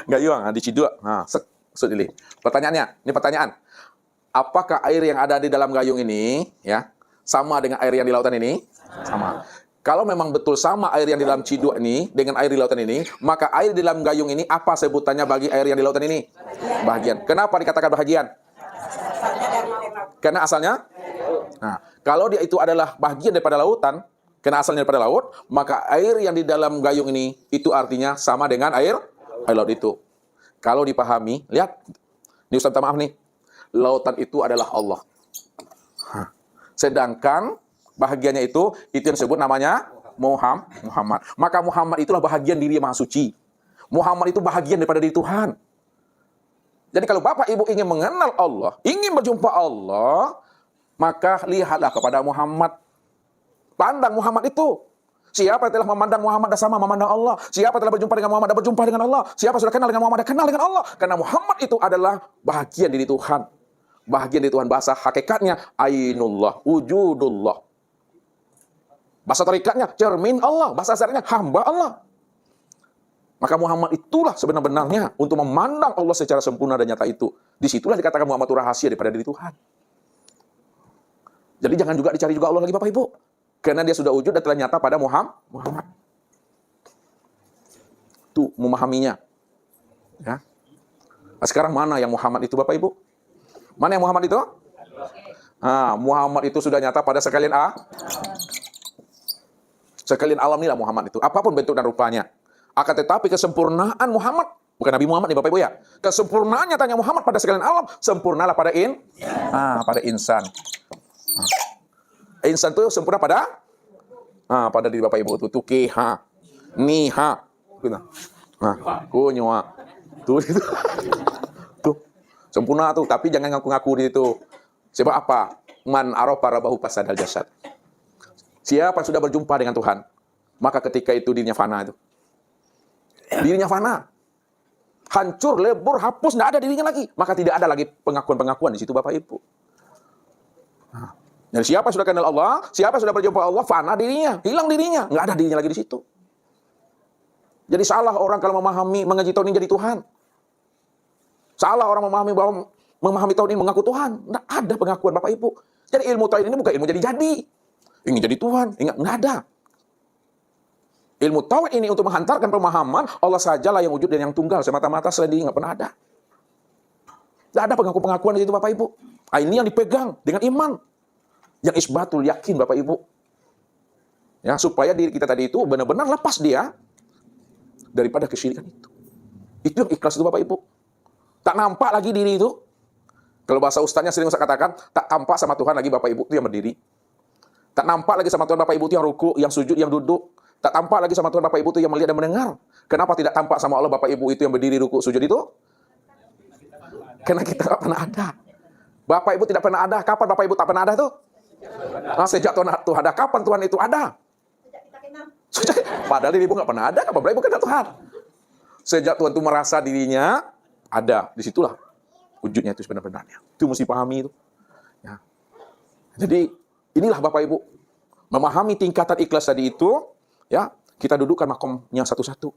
Gayung. Nah, di ciduk. Nah, ini. Pertanyaannya, ini pertanyaan. Apakah air yang ada di dalam gayung ini, ya, sama dengan air yang di lautan ini? Sama. Kalau memang betul sama air yang di dalam ciduk ini dengan air di lautan ini, maka air di dalam gayung ini apa sebutannya bagi air yang di lautan ini? Bahagian. Kenapa dikatakan bahagian? Karena asalnya? Nah, kalau dia itu adalah bahagian daripada lautan, karena asalnya daripada laut, maka air yang di dalam gayung ini, itu artinya sama dengan air laut itu. Kalau dipahami, lihat, ini Ustaz minta maaf nih, lautan itu adalah Allah. Sedangkan bahagiannya itu yang disebut namanya Muhammad. Maka Muhammad itulah bahagian diri yang maha suci. Muhammad itu bahagian daripada diri Tuhan. Jadi kalau Bapak Ibu ingin mengenal Allah, ingin berjumpa Allah, maka lihatlah kepada Muhammad. Pandang Muhammad itu. Siapa yang telah memandang Muhammad dan sama memandang Allah. Siapa yang telah berjumpa dengan Muhammad dan berjumpa dengan Allah. Siapa yang sudah kenal dengan Muhammad dan kenal dengan Allah. Karena Muhammad itu adalah bahagian diri Tuhan. Bahagian dari Tuhan. Bahasa hakikatnya ainullah, wujudullah. Bahasa tarikatnya cermin Allah. Bahasa asarnya hamba Allah. Maka Muhammad itulah sebenar-benarnya untuk memandang Allah secara sempurna dan nyata itu. Disitulah dikatakan Muhammad itu rahasia daripada diri Tuhan. Jadi jangan juga dicari juga Allah lagi Bapak Ibu. Karena dia sudah wujud dan telah nyata pada Muhammad. Itu memahaminya. Ya. Nah, sekarang mana yang Muhammad itu Bapak Ibu? Mana yang Muhammad itu? Muhammad itu sudah nyata pada sekalian sekalian alam inilah Muhammad itu. Apapun bentuk dan rupanya. Akan tetapi kesempurnaan Muhammad, bukan Nabi Muhammad nih Bapak Ibu ya. Kesempurnaan nyatanya Muhammad pada sekalian alam, sempurnalah pada pada insan. Insan itu sempurna pada diri Bapak Ibu itu. Tukiha, niha, kunywa. Tuh, tuh, sempurna tuh. Tapi jangan ngaku-ngaku di itu. Sebab apa? Man arafa rabbahu fasadal jasad. Siapa yang sudah berjumpa dengan Tuhan, maka ketika itu dirinya fana itu. Dirinya fana. Hancur, lebur, hapus, tidak ada dirinya lagi. Maka tidak ada lagi pengakuan-pengakuan di situ Bapak Ibu. Dan siapa yang sudah kenal Allah, siapa yang sudah berjumpa Allah, fana dirinya, hilang dirinya, nggak ada dirinya lagi di situ. Jadi salah orang kalau memahami, mengaji tahun ini jadi Tuhan. Salah orang memahami tahun ini mengaku Tuhan. Nggak ada pengakuan Bapak Ibu. Jadi ilmu tahun ini bukan ilmu jadi-jadi. Ingin jadi Tuhan, nggak ada. Ilmu tauhid ini untuk menghantarkan pemahaman Allah sajalah yang wujud dan yang tunggal semata-mata, selain dia nggak pernah ada. Nggak ada pengakuan di situ Bapak Ibu. Ini yang dipegang dengan iman, yang isbatul yakin Bapak Ibu. Ya, supaya diri kita tadi itu benar-benar lepas dia daripada kesyirikan itu. Itu yang ikhlas itu Bapak Ibu. Tak nampak lagi diri itu. Kalau bahasa ustaznya sering saya katakan, tak tampak sama Tuhan lagi Bapak Ibu itu yang berdiri. Tak nampak lagi sama Tuhan Bapak Ibu itu yang ruku, yang sujud, yang duduk. Tak tampak lagi sama Tuhan Bapak Ibu itu yang melihat dan mendengar. Kenapa tidak tampak sama Allah Bapak Ibu itu yang berdiri, ruku, sujud itu? Karena kita tak pernah ada. Bapak Ibu tidak pernah ada. Kapan Bapak Ibu tak pernah ada tuh? Sejak Tuhan ada. Kapan Tuhan itu ada? Sejak kita kenal. Padahal Ibu nggak pernah ada. Kapan Ibu kenal Tuhan? Sejak Tuhan itu merasa dirinya ada, disitulah wujudnya itu sebenarnya. Itu mesti pahami itu. Ya. Jadi inilah Bapak Ibu, memahami tingkatan ikhlas tadi itu, ya kita dudukkan makomnya satu-satu.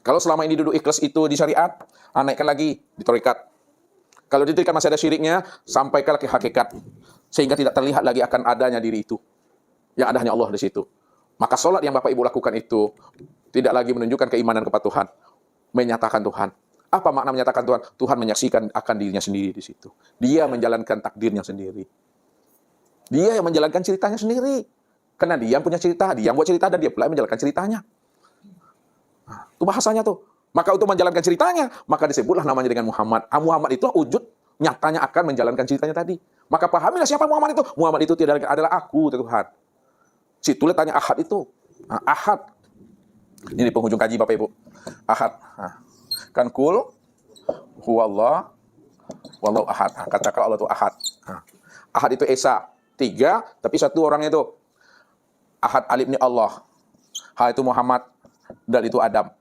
Kalau selama ini duduk ikhlas itu di syariat, naikkan lagi di tarekat. Kalau di tarekat masih ada syiriknya, sampaikan ke hakikat, sehingga tidak terlihat lagi akan adanya diri itu. Yang ada hanya Allah di situ. Maka sholat yang Bapak Ibu lakukan itu tidak lagi menunjukkan keimanan kepada Tuhan, menyatakan Tuhan. Apa makna menyatakan Tuhan? Tuhan menyaksikan akan dirinya sendiri di situ. Dia menjalankan takdirnya sendiri. Dia yang menjalankan ceritanya sendiri. Karena dia yang punya cerita, dia yang buat cerita, dan dia pula yang menjalankan ceritanya. Nah, itu bahasanya tuh. Maka untuk menjalankan ceritanya, maka disebutlah namanya dengan Muhammad. Muhammad itu wujud nyatanya akan menjalankan ceritanya tadi. Maka pahamilah siapa Muhammad itu. Muhammad itu tidak adalah aku, Tuhan. Situ tanya Ahad itu. Ahad. Ini di penghujung kaji Bapak Ibu. Ahad. Kan kul, huwallah, wallahu ahad. Katakan Allah itu Ahad. Ahad itu Esa. 3, tapi 1 orangnya itu. Ahad alif ini Allah. Hal itu Muhammad, dan itu Adam.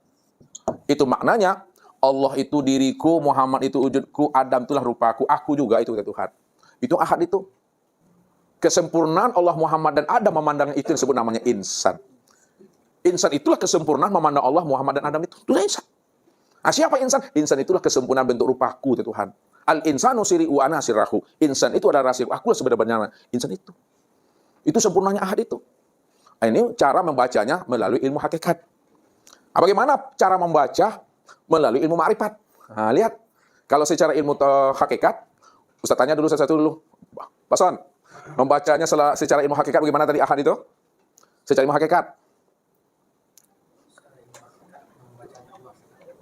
Itu maknanya, Allah itu diriku, Muhammad itu wujudku, Adam itulah rupaku, aku juga itu Tuhan. Itu Ahad itu. Kesempurnaan Allah, Muhammad, dan Adam memandang itu disebut namanya insan. Insan itulah kesempurnaan memandang Allah, Muhammad, dan Adam itu. Itulah insan. Nah, siapa insan? Insan itulah kesempurnaan bentuk rupaku Tuhan. Al-insanu siri'u ana sirrahu. Insan itu adalah rahasia. Akulah sebenarnya insan itu. Itu sempurnanya Ahad itu. Nah, ini cara membacanya melalui ilmu hakikat. Nah, bagaimana cara membaca melalui ilmu ma'rifat? Nah, lihat. Kalau secara ilmu hakikat, Ustaz tanya dulu satu dulu. Pak Son, membacanya secara ilmu hakikat bagaimana tadi Ahad itu? Secara ilmu hakikat.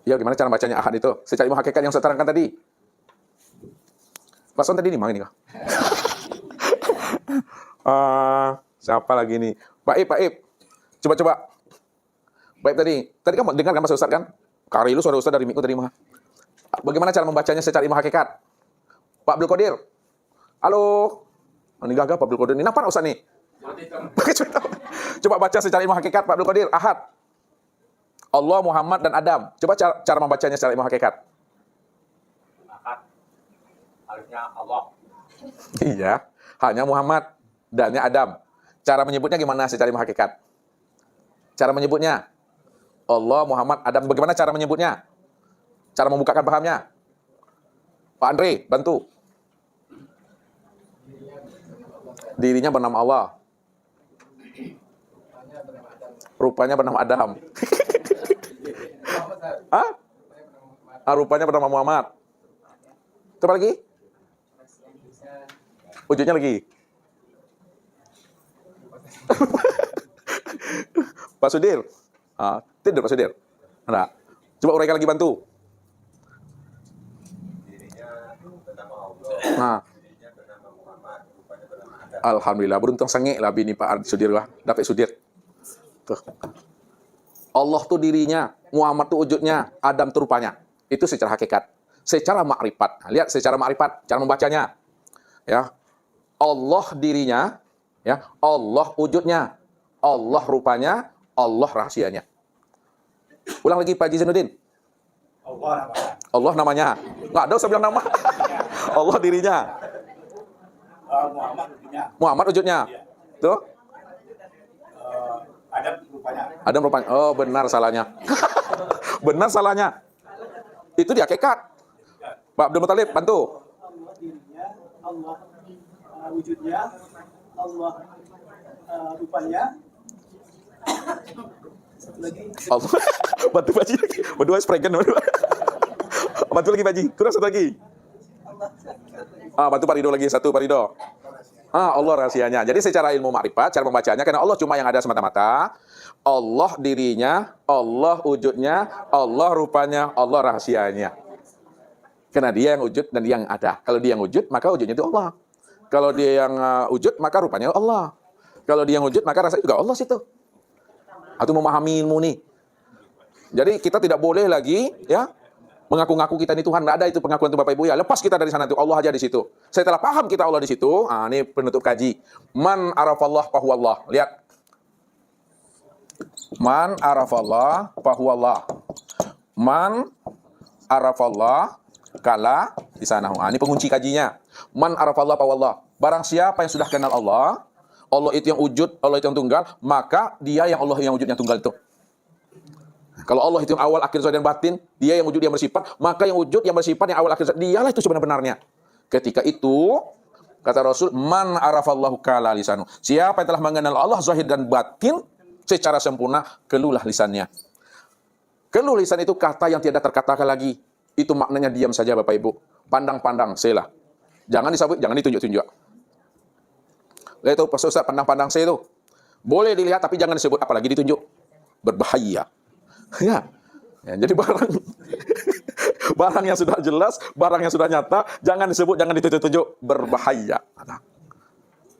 Ya, gimana cara bacanya Ahad itu? Secara ilmu hakikat yang saya terangkan tadi. Pak Son tadi di mana nih? Siapa lagi nih? Pak Ip. Coba. Pak Ip tadi kamu dengar kan Mas Ustaz kan? Kari lu suara Ustaz dari Miku tadi mah. Bagaimana cara membacanya secara ilmu hakikat? Pak Abdul Qadir. Halo. Ini gagah Pak Abdul Qadir. Ini apa Ustaz nih? Coba baca secara ilmu hakikat Pak Abdul Qadir. Ahad. Allah, Muhammad, dan Adam. Coba cara membacanya secara ilmu hakikat. Ahad. Alifnya Allah. Iya. Hanya Muhammad, dannya Adam. Cara menyebutnya gimana secara ilmu hakikat? Cara menyebutnya? Allah, Muhammad, Adam. Bagaimana cara menyebutnya? Cara membukakan pahamnya? Pak Andre, bantu. Dirinya bernama Allah. Rupanya bernama Adam. Hah? Rupanya bernama Muhammad. Itu apa lagi? Wujudnya lagi. Pak Sudir. Tidur Pak Sudir. Enggak. Coba uraikan lagi, bantu. Nah. Alhamdulillah, beruntung sengit lah bini Pak Sudir lah. Dapat Sudir. Tuh. Allah tuh dirinya, Muhammad tuh wujudnya, Adam tuh rupanya. Itu secara hakikat. Secara makrifat. Nah, lihat secara makrifat, cara membacanya. Ya. Allah dirinya, ya. Allah wujudnya, Allah rupanya, Allah rahasianya. Ulang lagi Pak Haji Zainuddin. Allah namanya. Nggak ada usah bilang nama. Allah dirinya. Muhammad wujudnya. Tuh. Adam rupanya. Oh, benar salahnya. Benar salahnya. Itu di hakikat. Pak Abdul Muthalib, bantu. Allah dirinya, Allah wujudnya, Allah rupanya. Satu lagi. Allah. Bantu Pak Haji. Berdua spreken. Bantu lagi Pak Haji. Kurang satu lagi. Bantu Pak Ridho lagi. Satu Pak Ridho. Allah rahasianya. Jadi secara ilmu makrifat, cara membacanya, karena Allah cuma yang ada semata-mata. Allah dirinya, Allah wujudnya, Allah rupanya, Allah rahasianya. Karena dia yang wujud dan dia yang ada. Kalau dia yang wujud, maka wujudnya itu Allah. Kalau dia yang wujud, maka rupanya Allah. Kalau dia yang wujud, maka rasanya juga Allah situ. Atau memahami ilmu nih. Jadi kita tidak boleh lagi ya mengaku-ngaku kita ini Tuhan. Nggak ada itu pengakuan itu Bapak Ibu ya. Lepas kita dari sana itu Allah aja di situ. Setelah paham kita Allah di situ, ini penutup kaji. Man arafallah fahuwallah. Lihat. Man arafallah fahuwallah. Man arafallah kala di sana. Ini pengunci kajinya. Man arafallah fahuwallah. Barang siapa yang sudah kenal Allah, Allah itu yang wujud, Allah itu yang tunggal, maka dia yang Allah yang wujudnya tunggal itu. Kalau Allah itu yang awal, akhir, zahir, dan batin, dia yang wujud, yang bersifat, maka yang wujud, yang bersifat, yang awal, akhir, zahir, dialah itu sebenarnya. Ketika itu, kata Rasul, man arafallahu kala lisanu. Siapa yang telah mengenal Allah zahir dan batin secara sempurna, keluhlah lisannya. Keluh lisan itu kata yang tidak terkatakan lagi. Itu maknanya diam saja Bapak Ibu. Pandang-pandang, sela. Jangan disebut, jangan ditunjuk-tunjuk. Lihat itu, Pak Ustaz, pandang-pandang saya itu. Boleh dilihat, tapi jangan disebut, apalagi ditunjuk. Berbahaya. Ya, jadi barang yang sudah jelas, barang yang sudah nyata, jangan disebut, jangan ditunjuk-tunjuk, berbahaya.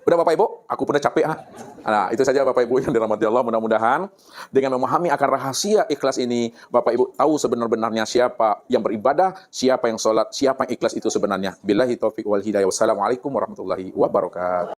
Udah Bapak Ibu, aku pun udah capek. Nah, itu saja Bapak Ibu yang dirahmati Allah. Mudah-mudahan dengan memahami akan rahasia ikhlas ini, Bapak Ibu tahu sebenar-benarnya siapa yang beribadah, siapa yang sholat, siapa yang ikhlas itu sebenarnya. Billahi taufiq wal hidayah. Wassalamualaikum warahmatullahi wabarakatuh.